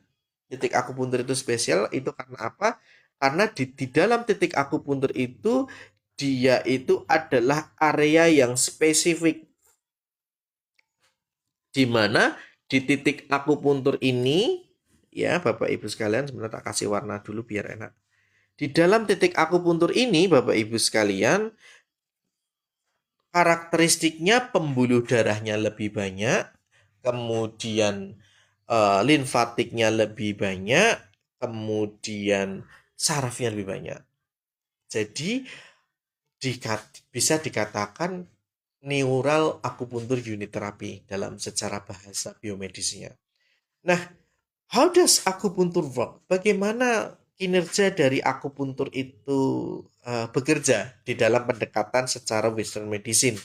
Titik akupuntur itu spesial itu karena apa? Karena di dalam titik akupuntur itu dia itu adalah area yang spesifik di mana di titik akupuntur ini ya Bapak Ibu sekalian sebentar tak kasih warna dulu biar enak. Di dalam titik akupuntur ini, Bapak Ibu sekalian, karakteristiknya pembuluh darahnya lebih banyak, kemudian limfatiknya lebih banyak, kemudian sarafnya lebih banyak. Jadi bisa dikatakan neural akupuntur unit terapi dalam secara bahasa biomedisnya. Nah, how does akupuntur work? Bagaimana kinerja dari akupuntur itu bekerja di dalam pendekatan secara Western medicine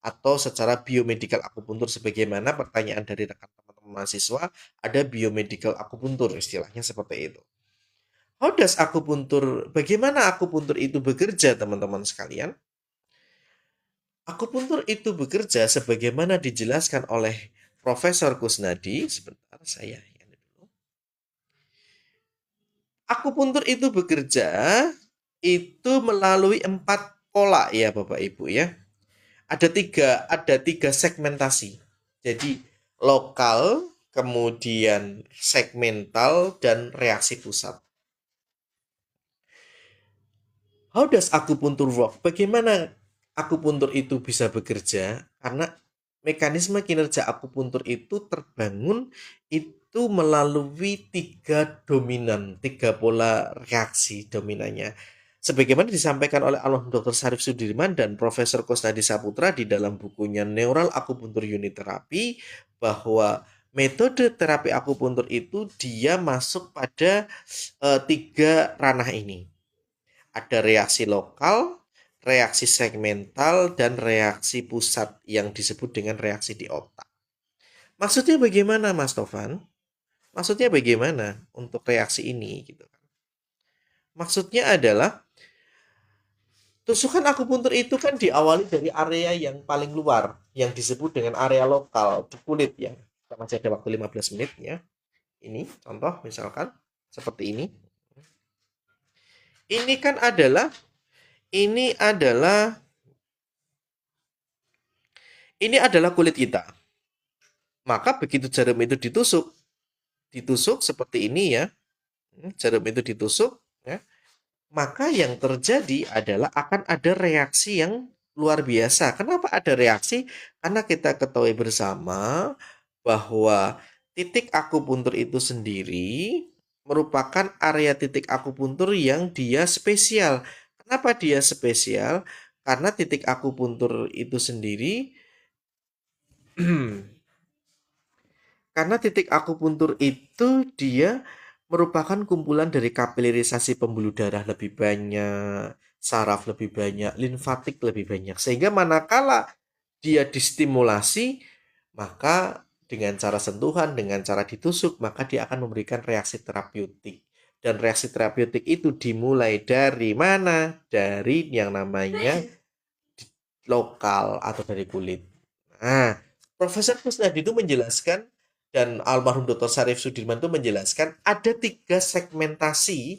atau secara biomedical akupuntur sebagaimana pertanyaan dari rekan teman-teman mahasiswa, ada biomedical akupuntur istilahnya seperti itu. How does akupuntur? Bagaimana akupuntur itu bekerja, teman-teman sekalian? Akupuntur itu bekerja sebagaimana dijelaskan oleh Profesor Kusnadi. Sebentar, saya ini dulu. Akupuntur itu bekerja itu melalui 4 pola ya Bapak Ibu ya. Ada tiga segmentasi. Jadi lokal, kemudian segmental dan reaksi pusat. How does akupuntur work? Bagaimana akupuntur itu bisa bekerja karena mekanisme kinerja akupuntur itu terbangun itu melalui tiga pola reaksi dominannya. Sebagaimana disampaikan oleh almarhum Dr. Syarif Sudirman dan Profesor Kusnadi Saputra di dalam bukunya Neural Akupuntur Unit Therapy, bahwa metode terapi akupuntur itu dia masuk pada tiga ranah ini. Ada reaksi lokal, reaksi segmental, dan reaksi pusat yang disebut dengan reaksi di otak. Maksudnya bagaimana, Mas Tovan? Maksudnya bagaimana untuk reaksi ini? Gitu. Maksudnya adalah tusukan akupuntur itu kan diawali dari area yang paling luar, yang disebut dengan area lokal di kulit ya. Kita masih ada waktu 15 menit ya. Ini contoh misalkan seperti ini. Ini kan adalah ini adalah ini adalah kulit kita. Maka begitu jarum itu ditusuk seperti ini ya, jarum itu ditusuk, ya, maka yang terjadi adalah akan ada reaksi yang luar biasa. Kenapa ada reaksi? Karena kita ketahui bersama bahwa titik akupuntur itu sendiri merupakan area titik akupuntur yang dia spesial. Kenapa dia spesial? Karena titik akupuntur itu sendiri karena titik akupuntur itu dia merupakan kumpulan dari kapilerisasi pembuluh darah lebih banyak, saraf lebih banyak, limfatik lebih banyak. Sehingga manakala dia distimulasi, maka dengan cara sentuhan, dengan cara ditusuk, maka dia akan memberikan reaksi terapeutik. Dan reaksi terapeutik itu dimulai dari mana? Dari yang namanya lokal atau dari kulit. Nah, Profesor Kusnadi itu menjelaskan dan almarhum Dr. Syarif Sudirman itu menjelaskan ada tiga segmentasi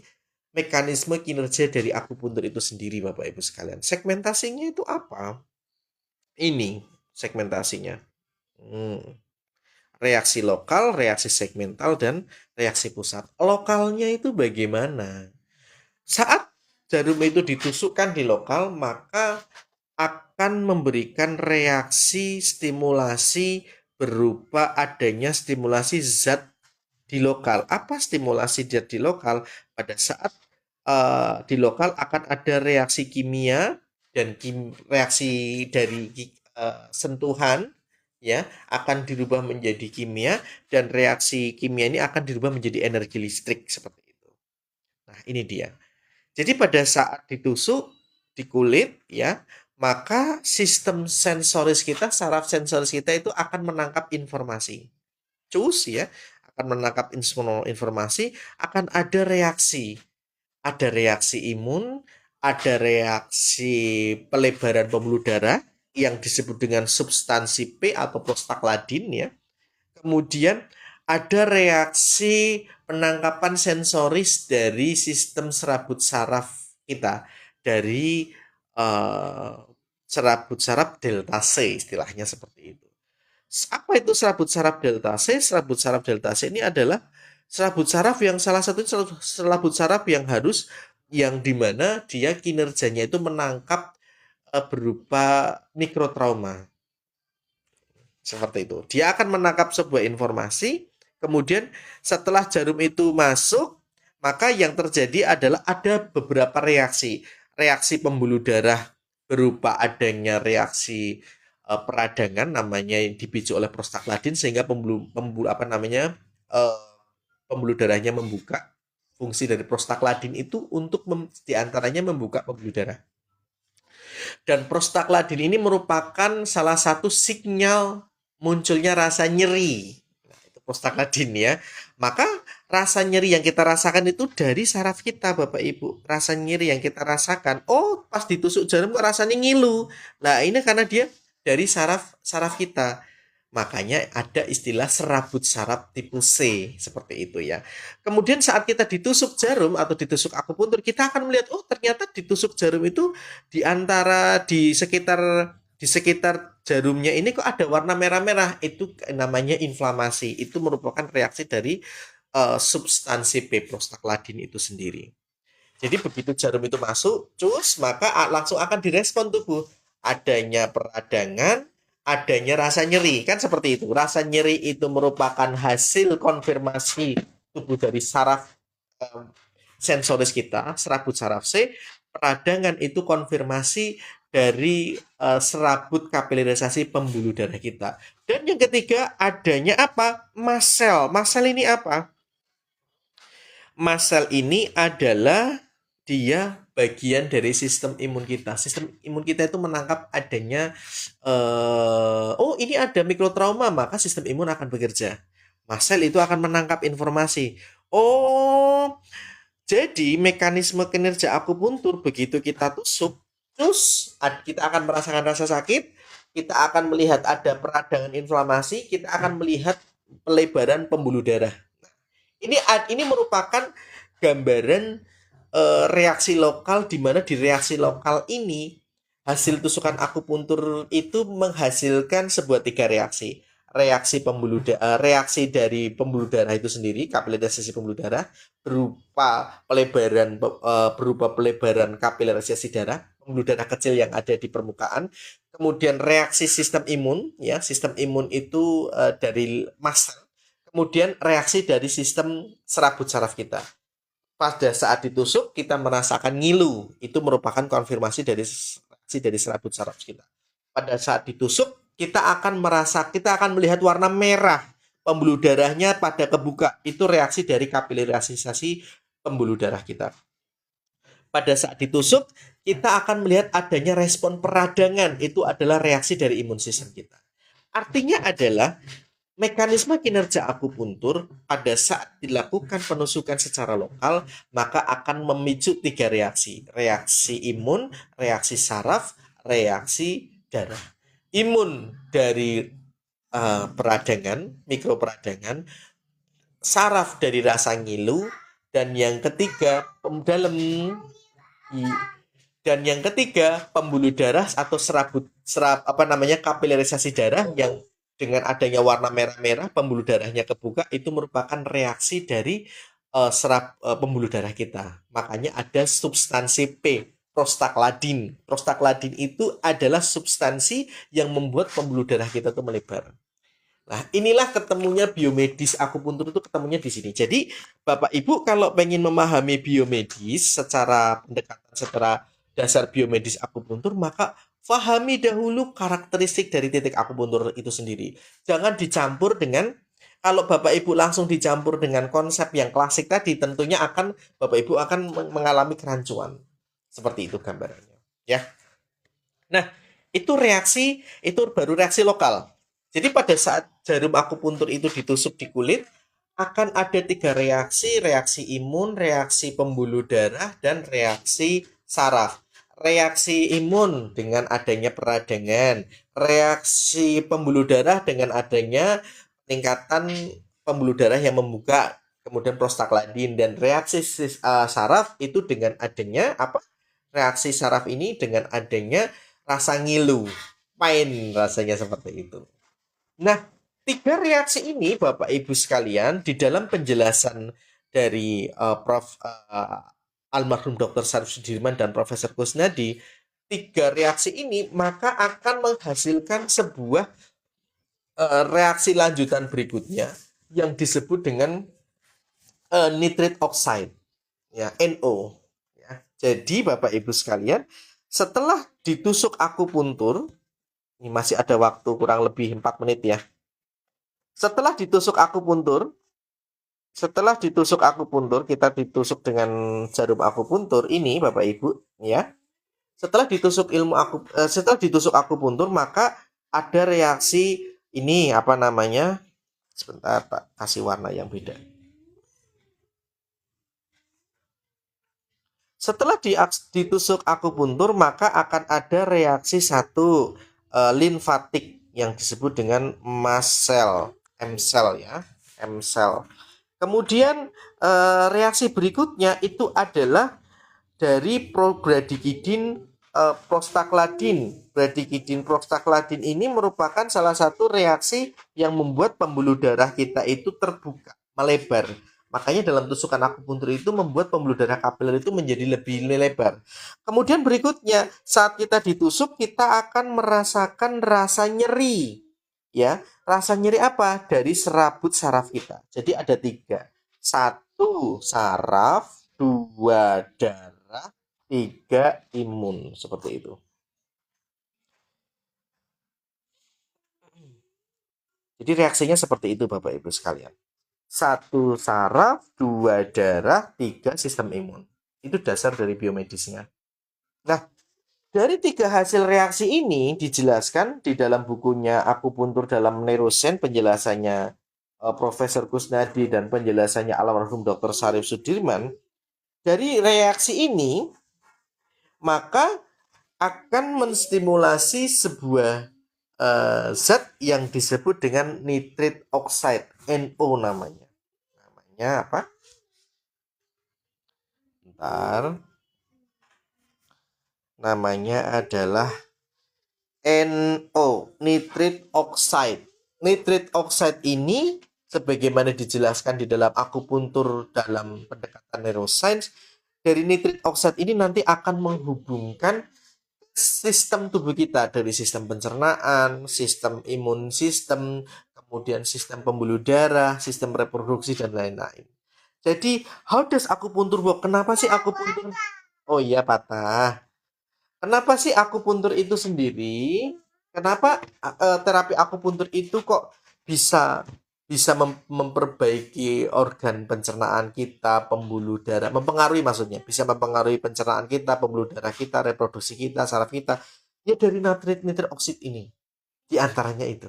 mekanisme kinerja dari akupuntur itu sendiri, Bapak Ibu sekalian. Segmentasinya itu apa? Ini segmentasinya. Reaksi lokal, reaksi segmental, dan reaksi pusat. Lokalnya itu bagaimana? Saat jarum itu ditusukkan di lokal, maka akan memberikan reaksi stimulasi berupa adanya stimulasi zat di lokal. Apa stimulasi zat di lokal? Pada saat di lokal akan ada reaksi kimia dan reaksi dari sentuhan ya akan dirubah menjadi kimia dan reaksi kimia ini akan dirubah menjadi energi listrik seperti itu. Nah, ini dia. Jadi pada saat ditusuk di kulit ya, maka sistem sensoris kita, saraf sensoris kita itu akan menangkap informasi. Cus ya, akan menangkap informasi, akan ada reaksi. Ada reaksi imun, ada reaksi pelebaran pembuluh darah yang disebut dengan substansi P atau prostaglandin ya. Kemudian ada reaksi penangkapan sensoris dari sistem serabut saraf kita dari serabut saraf delta C istilahnya seperti itu. Apa itu serabut saraf delta C? Serabut saraf delta C ini adalah serabut saraf yang salah satu serabut saraf yang harus yang dimana dia kinerjanya itu menangkap berupa mikrotrauma. Seperti itu. Dia akan menangkap sebuah informasi, kemudian setelah jarum itu masuk, maka yang terjadi adalah ada beberapa reaksi. Reaksi pembuluh darah berupa adanya reaksi peradangan namanya yang dipicu oleh prostaglandin sehingga uh, pembuluh darahnya membuka. Fungsi dari prostaglandin itu untuk diantaranya membuka pembuluh darah. Dan prostaglandin ini merupakan salah satu sinyal munculnya rasa nyeri. Nah, itu prostaglandin ya. Maka rasa nyeri yang kita rasakan itu dari saraf kita, Bapak Ibu. Rasa nyeri yang kita rasakan, oh pas ditusuk jarum kok rasanya ngilu. Nah, ini karena dia dari saraf kita. Makanya ada istilah serabut saraf tipe C seperti itu ya. Kemudian saat kita ditusuk jarum atau ditusuk akupuntur, kita akan melihat oh ternyata ditusuk jarum itu di sekitar jarumnya ini kok ada warna merah-merah. Itu namanya inflamasi. Itu merupakan reaksi dari substansi P prostaglandin itu sendiri. Jadi begitu jarum itu masuk, cus, maka langsung akan direspon tubuh. adanya peradangan, adanya rasa nyeri. Kan seperti itu. Rasa nyeri itu merupakan hasil konfirmasi tubuh dari saraf sensoris kita, serabut saraf C. Peradangan itu konfirmasi dari serabut kapilerisasi pembuluh darah kita. Dan yang ketiga adanya apa? Mast cell. Mast cell ini apa? Mast cell ini adalah dia bagian dari sistem imun kita. Sistem imun kita itu menangkap adanya oh ini ada mikrotrauma, maka sistem imun akan bekerja. Mast cell itu akan menangkap informasi. Oh, jadi mekanisme kinerja akupuntur begitu kita tusuk, terus kita akan merasakan rasa sakit, kita akan melihat ada peradangan inflamasi, kita akan melihat pelebaran pembuluh darah. Ini merupakan gambaran reaksi lokal, di mana di reaksi lokal ini hasil tusukan akupuntur itu menghasilkan sebuah tiga reaksi. Reaksi dari pembuluh darah itu sendiri, kapilerisasi pembuluh darah berupa pelebaran kapilerisasi darah, pembuluh darah kecil yang ada di permukaan. Kemudian reaksi sistem imun, ya, sistem imun itu dari massa. Kemudian reaksi dari sistem serabut saraf kita. Pada saat ditusuk kita merasakan ngilu, itu merupakan konfirmasi dari reaksi dari serabut saraf kita. Pada saat ditusuk kita akan melihat warna merah, pembuluh darahnya pada kebuka, itu reaksi dari kapilerisasi pembuluh darah kita. Pada saat ditusuk kita akan melihat adanya respon peradangan, itu adalah reaksi dari imun sistem kita. Artinya adalah mekanisme kinerja akupuntur pada saat dilakukan penusukan secara lokal maka akan memicu tiga reaksi. Reaksi imun, reaksi saraf, reaksi darah. Imun dari peradangan, mikroperadangan, saraf dari rasa ngilu, dan yang ketiga pembuluh darah atau kapilerisasi darah yang dengan adanya warna merah-merah, pembuluh darahnya kebuka, itu merupakan reaksi dari pembuluh darah kita. Makanya ada substansi P, prostaglandin. Prostaglandin itu adalah substansi yang membuat pembuluh darah kita itu melebar. Nah, inilah ketemunya biomedis akupuntur, itu ketemunya di sini. Jadi, Bapak Ibu kalau pengen memahami biomedis secara pendekatan secara dasar biomedis akupuntur, maka fahami dahulu karakteristik dari titik akupuntur itu sendiri. Jangan dicampur dengan, kalau Bapak Ibu langsung dicampur dengan konsep yang klasik tadi, tentunya Bapak Ibu akan mengalami kerancuan. Seperti itu gambarannya, ya. Nah, itu baru reaksi lokal. Jadi pada saat jarum akupuntur itu ditusuk di kulit, akan ada tiga reaksi, reaksi imun, reaksi pembuluh darah, dan reaksi saraf. Reaksi imun dengan adanya peradangan, reaksi pembuluh darah dengan adanya peningkatan pembuluh darah yang membuka, kemudian prostaglandin, dan reaksi saraf itu dengan adanya apa? Reaksi saraf ini dengan adanya rasa ngilu, pain rasanya seperti itu. Nah, tiga reaksi ini Bapak Ibu sekalian di dalam penjelasan dari Prof. Almarhum Dr. Syarif Sudirman dan Profesor Kusnadi, tiga reaksi ini maka akan menghasilkan sebuah reaksi lanjutan berikutnya yang disebut dengan nitrate oxide, ya, NO. Ya. Jadi Bapak Ibu sekalian, setelah ditusuk akupuntur, ini masih ada waktu kurang lebih 4 menit ya. Setelah ditusuk akupuntur, kita ditusuk dengan jarum akupuntur ini Bapak Ibu, ya. Setelah ditusuk akupuntur maka ada reaksi ini apa namanya? Sebentar Pak, kasih warna yang beda. Setelah ditusuk akupuntur maka akan ada reaksi satu limfatik yang disebut dengan mast cell, M cell ya, M cell. Kemudian reaksi berikutnya itu adalah dari bradikinin prostaglandin. Bradikinin prostaglandin ini merupakan salah satu reaksi yang membuat pembuluh darah kita itu terbuka, melebar. Makanya dalam tusukan akupuntur itu membuat pembuluh darah kapiler itu menjadi lebih lebar. Kemudian berikutnya, saat kita ditusuk, kita akan merasakan rasa nyeri. Ya, rasa nyeri apa? Dari serabut saraf kita. Jadi ada 3. 1, saraf. 2, darah. 3, imun. Seperti itu. Jadi reaksinya seperti itu Bapak Ibu sekalian. 1, saraf. 2, darah. 3, sistem imun. Itu dasar dari biomedisnya. Nah, dari 3 hasil reaksi ini dijelaskan di dalam bukunya Akupuntur dalam Neurosen, penjelasannya Profesor Kusnadi dan penjelasannya almarhum Dr. Syarif Sudirman. Dari reaksi ini, maka akan menstimulasi sebuah zat yang disebut dengan nitrit oxide, NO namanya. Namanya apa? Bentar. Namanya adalah NO, nitrit oxide. Nitrit oxide ini sebagaimana dijelaskan di dalam akupuntur dalam pendekatan neuroscience, dari nitrit oxide ini nanti akan menghubungkan sistem tubuh kita dari sistem pencernaan, sistem imun sistem, kemudian sistem pembuluh darah, sistem reproduksi dan lain-lain. Jadi, how does akupuntur work? Kenapa sih akupuntur? Oh iya, patah. Kenapa sih akupuntur itu sendiri? Kenapa terapi akupuntur itu kok bisa bisa memperbaiki organ pencernaan kita, pembuluh darah, mempengaruhi maksudnya, bisa mempengaruhi pencernaan kita, pembuluh darah kita, reproduksi kita, saraf kita. Ya dari nitrit oksid ini, di antaranya itu.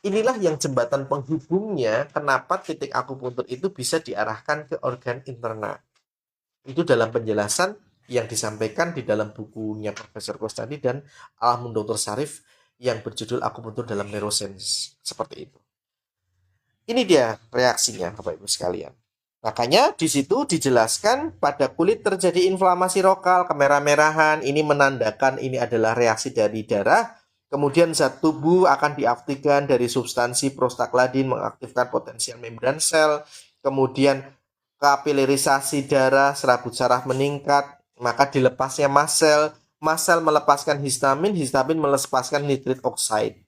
Inilah yang jembatan penghubungnya kenapa titik akupuntur itu bisa diarahkan ke organ internal. Itu dalam penjelasan yang disampaikan di dalam bukunya Profesor Kostadi dan almarhum Dr. Syarif yang berjudul Akupuntur dalam Neuroscience. Seperti itu. Ini dia reaksinya, Bapak Ibu sekalian. Makanya di situ dijelaskan pada kulit terjadi inflamasi lokal, kemerah-merahan, ini menandakan ini adalah reaksi dari darah. Kemudian zat tubuh akan diaktifkan dari substansi prostaglandin mengaktifkan potensial membran sel. Kemudian kapilerisasi darah, serabut saraf meningkat, maka dilepasnya mast sel melepaskan histamin melepaskan nitrit oxide.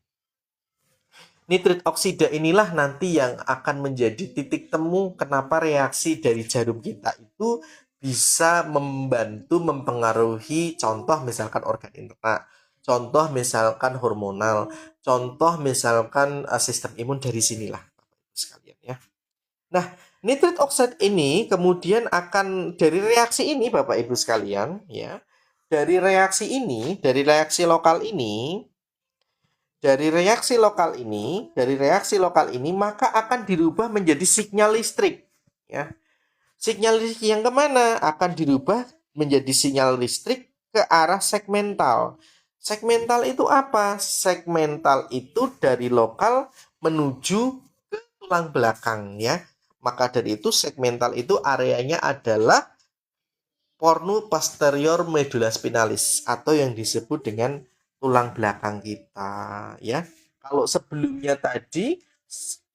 Nitrit oksida inilah nanti yang akan menjadi titik temu kenapa reaksi dari jarum kita itu bisa membantu mempengaruhi contoh misalkan organ internal, contoh misalkan hormonal, contoh misalkan sistem imun dari sinilah sekalian ya. Nah, nitrit oxide ini kemudian akan dari reaksi ini Bapak Ibu sekalian ya. Dari reaksi ini, dari reaksi lokal ini dari reaksi lokal ini maka akan dirubah menjadi sinyal listrik ya. Sinyal listrik yang kemana? Akan dirubah menjadi sinyal listrik ke arah segmental. Segmental itu apa? Segmental itu dari lokal menuju ke tulang belakang ya. Maka dari itu segmental itu areanya adalah pornu posterior medulla spinalis atau yang disebut dengan tulang belakang kita ya. Kalau sebelumnya tadi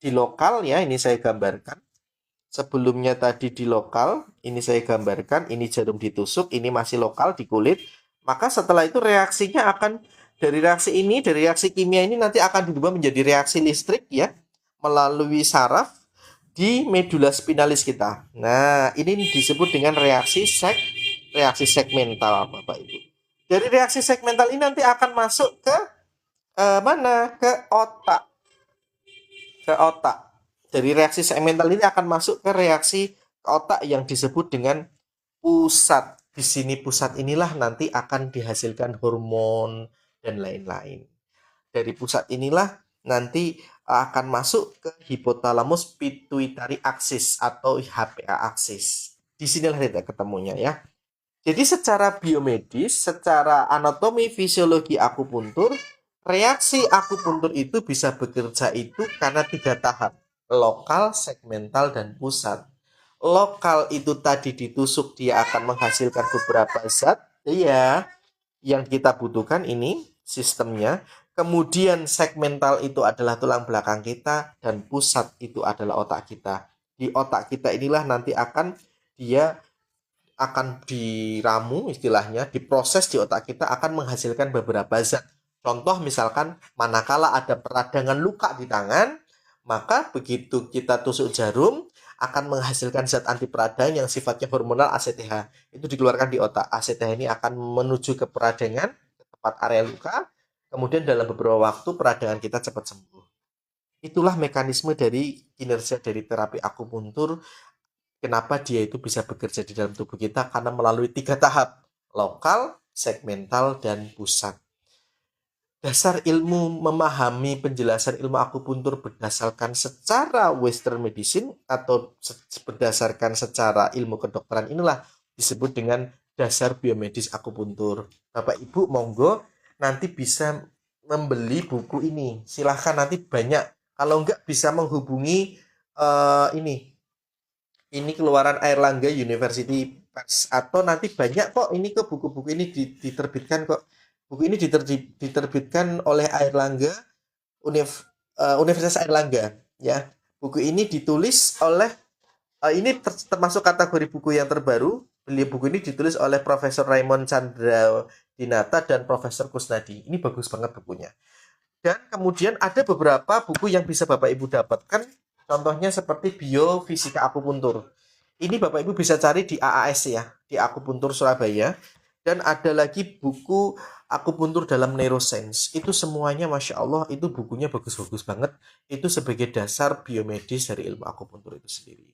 di lokal ya, ini saya gambarkan. Sebelumnya tadi di lokal, ini saya gambarkan, ini jarum ditusuk, ini masih lokal di kulit. Maka setelah itu reaksinya akan dari reaksi ini, dari reaksi kimia ini nanti akan dirubah menjadi reaksi listrik ya, melalui saraf di medulla spinalis kita. Nah, ini disebut dengan reaksi segmental Bapak Ibu. Dari reaksi segmental ini nanti akan masuk ke mana? Ke otak. Ke otak. Dari reaksi segmental ini akan masuk ke reaksi ke otak yang disebut dengan pusat. Di sini pusat inilah nanti akan dihasilkan hormon dan lain-lain. Dari pusat inilah nanti akan masuk ke hipotalamus pituitary axis atau HPA axis. Di sinilah titik ketemunya ya. Jadi secara biomedis, secara anatomi fisiologi akupuntur, reaksi akupuntur itu bisa bekerja itu karena 3 tahap. Lokal, segmental, dan pusat. Lokal itu tadi ditusuk dia akan menghasilkan beberapa zat ya yang kita butuhkan ini sistemnya. Kemudian segmental itu adalah tulang belakang kita dan pusat itu adalah otak kita. di otak kita inilah nanti dia akan diramu istilahnya, diproses di otak kita akan menghasilkan beberapa zat. Contoh misalkan manakala ada peradangan luka di tangan, maka begitu kita tusuk jarum akan menghasilkan zat anti peradang yang sifatnya hormonal ACTH. Itu dikeluarkan di otak. ACTH ini akan menuju ke peradangan, ke tempat area luka. Kemudian dalam beberapa waktu peradangan kita cepat sembuh. Itulah mekanisme dari kinerja dari terapi akupuntur. Kenapa dia itu bisa bekerja di dalam tubuh kita? Karena melalui 3 tahap. Lokal, segmental, dan pusat. Dasar ilmu memahami penjelasan ilmu akupuntur berdasarkan secara Western medicine atau berdasarkan secara ilmu kedokteran inilah disebut dengan dasar biomedis akupuntur. Bapak Ibu monggo nanti bisa membeli buku ini. Silahkan nanti banyak. Kalau enggak bisa menghubungi ini keluaran Airlangga University Press atau nanti banyak kok ini ke buku-buku ini diterbitkan kok. Buku ini diterbitkan oleh Airlangga Universitas Airlangga ya. Buku ini ditulis oleh ini termasuk kategori buku yang terbaru. Buku ini ditulis oleh Profesor Raymond Chandra Dinata dan Profesor Kusnadi. Ini bagus banget bukunya. Dan kemudian ada beberapa buku yang bisa Bapak Ibu dapatkan. Contohnya seperti Biofisika Akupuntur. Ini Bapak Ibu bisa cari di AAS ya, di Akupuntur Surabaya. Dan ada lagi buku Akupuntur dalam Neuroscience. Itu semuanya Masya Allah, itu bukunya bagus-bagus banget. Itu sebagai dasar biomedis dari ilmu akupuntur itu sendiri.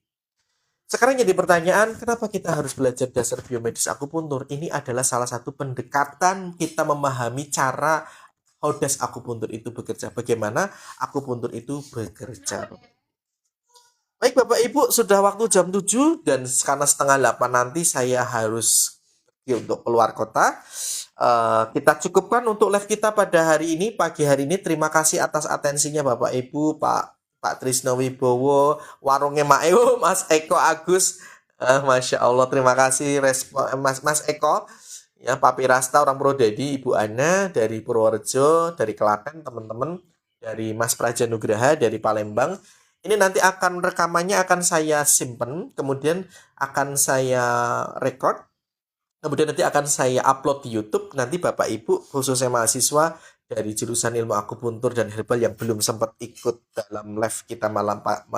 Sekarang jadi pertanyaan, kenapa kita harus belajar dasar biomedis akupuntur? Ini adalah salah satu pendekatan kita memahami cara how does akupuntur itu bekerja. Bagaimana akupuntur itu bekerja. Baik Bapak Ibu, sudah waktu jam 7 dan karena setengah 8 nanti saya harus untuk keluar kota. Kita cukupkan untuk live kita pada hari ini, pagi hari ini. Terima kasih atas atensinya Bapak Ibu, Pak Trisno Wibowo, warungnya Maeo, Mas Eko Agus. Masya Allah, terima kasih Mas Eko. Ya, Pak Pirasta orang Purwodadi, Ibu Ana dari Purworejo, dari Klaten, teman-teman, dari Mas Praja Nugraha dari Palembang. Ini nanti rekamannya akan saya simpen, kemudian akan saya record, kemudian nanti akan saya upload di YouTube. Nanti Bapak Ibu, khususnya mahasiswa dari jurusan ilmu akupuntur dan herbal yang belum sempat ikut dalam live kita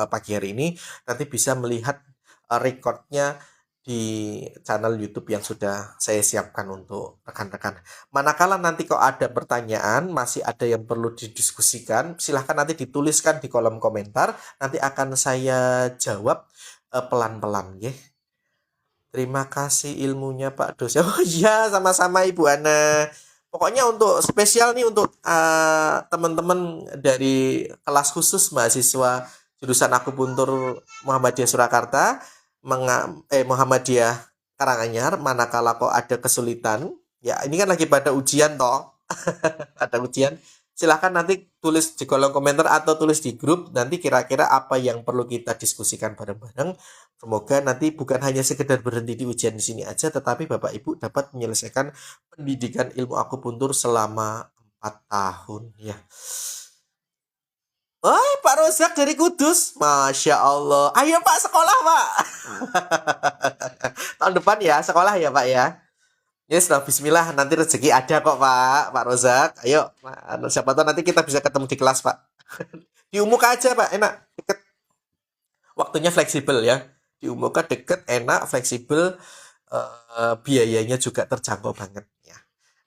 pagi hari ini, nanti bisa melihat recordnya di channel YouTube yang sudah saya siapkan untuk rekan-rekan. Manakala nanti kok ada pertanyaan, masih ada yang perlu didiskusikan, silahkan nanti dituliskan di kolom komentar. Nanti akan saya jawab pelan-pelan ya. Terima kasih ilmunya Pak Dosen. Oh iya, sama-sama Ibu Ana. Pokoknya untuk spesial nih untuk teman-teman dari kelas khusus mahasiswa jurusan akupuntur Muhammadiyah Surakarta, Muhammadiyah Karanganyar, manakala kok ada kesulitan, ya ini kan lagi pada ujian toh, ada ujian, silahkan nanti tulis di kolom komentar atau tulis di grup, nanti kira-kira apa yang perlu kita diskusikan bareng-bareng. Semoga nanti bukan hanya sekedar berhenti di ujian di sini aja, tetapi Bapak Ibu dapat menyelesaikan pendidikan ilmu akupuntur selama 4 tahun ya. Woi, Pak Rozak dari Kudus. Masya Allah. Ayo Pak, sekolah Pak. Tahun depan ya, sekolah ya Pak ya. Yes, nah, bismillah. Nanti rezeki ada kok Pak Rozak. Ayo, siapa tahu nanti kita bisa ketemu di kelas Pak. Di Umuka aja Pak, enak. Deket. Waktunya fleksibel ya. Di Umuka deket, enak, fleksibel. Biayanya juga terjangkau banget ya.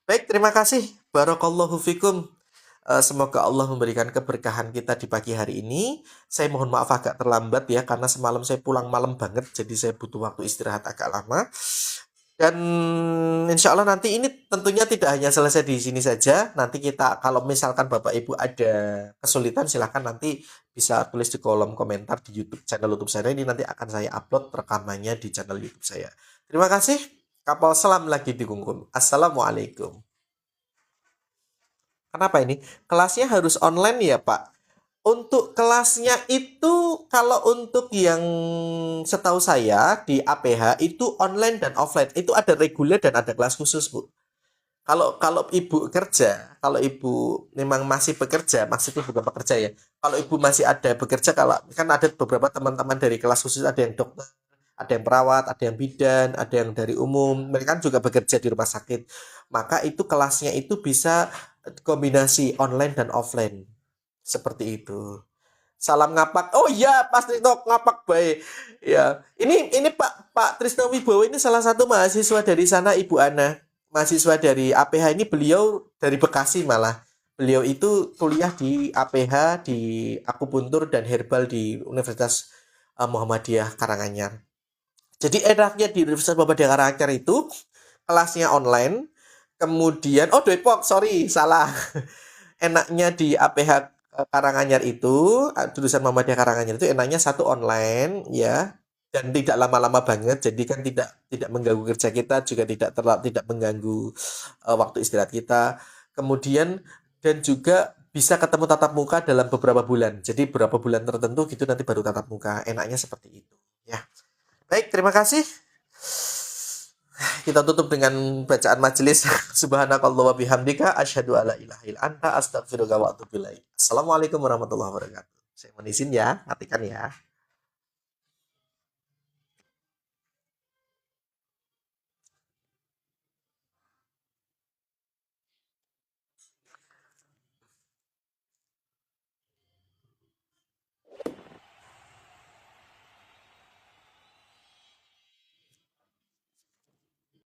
Baik, terima kasih. Barakallahu fikum. Semoga Allah memberikan keberkahan kita di pagi hari ini. Saya mohon maaf agak terlambat ya, karena semalam saya pulang malam banget, jadi saya butuh waktu istirahat agak lama. Dan insya Allah nanti ini tentunya tidak hanya selesai di sini saja. Nanti kita, kalau misalkan Bapak Ibu ada kesulitan, silahkan nanti bisa tulis di kolom komentar di YouTube, channel YouTube saya. Ini nanti akan saya upload rekamannya di channel YouTube saya. Terima kasih. Kapal selam lagi digunggung. Assalamualaikum. Kenapa ini? Kelasnya harus online ya Pak? Untuk kelasnya itu, kalau untuk yang setahu saya di APH itu online dan offline. Itu ada reguler dan ada kelas khusus Bu. Kalau kalau ibu memang masih bekerja, maksudnya bukan pekerja ya. Kalau ibu masih ada bekerja, kalau kan ada beberapa teman-teman dari kelas khusus, ada yang dokter, ada yang perawat, ada yang bidan, ada yang dari umum, mereka kan juga bekerja di rumah sakit. Maka itu kelasnya itu bisa kombinasi online dan offline. Seperti itu. Salam ngapak. Oh iya, Pak Trisno ngapak baik. Ya, ini Pak Trisno Wibowo ini salah satu mahasiswa dari sana, Ibu Ana. Mahasiswa dari APH ini, beliau dari Bekasi malah. Beliau itu kuliah di APH di akupuntur dan herbal di Universitas Muhammadiyah Karanganyar. Jadi enaknya di Universitas Muhammadiyah Karanganyar itu kelasnya online. Kemudian Depok, sorry, salah. Enaknya di APH Karanganyar itu, jurusan Muhammadiyah Karanganyar itu enaknya satu online ya, dan tidak lama-lama banget, jadi kan tidak tidak mengganggu kerja kita, juga tidak mengganggu waktu istirahat kita. Kemudian dan juga bisa ketemu tatap muka dalam beberapa bulan. Jadi beberapa bulan tertentu gitu nanti baru tatap muka. Enaknya seperti itu ya. Baik, terima kasih. Kita tutup dengan bacaan majelis. Subhanakallah wa bihamdika asyhadu alla ilaha illa anta astaghfiruka wa atubu ilaik. Assalamualaikum warahmatullahi wabarakatuh. Saya mohon izin ya, matikan ya.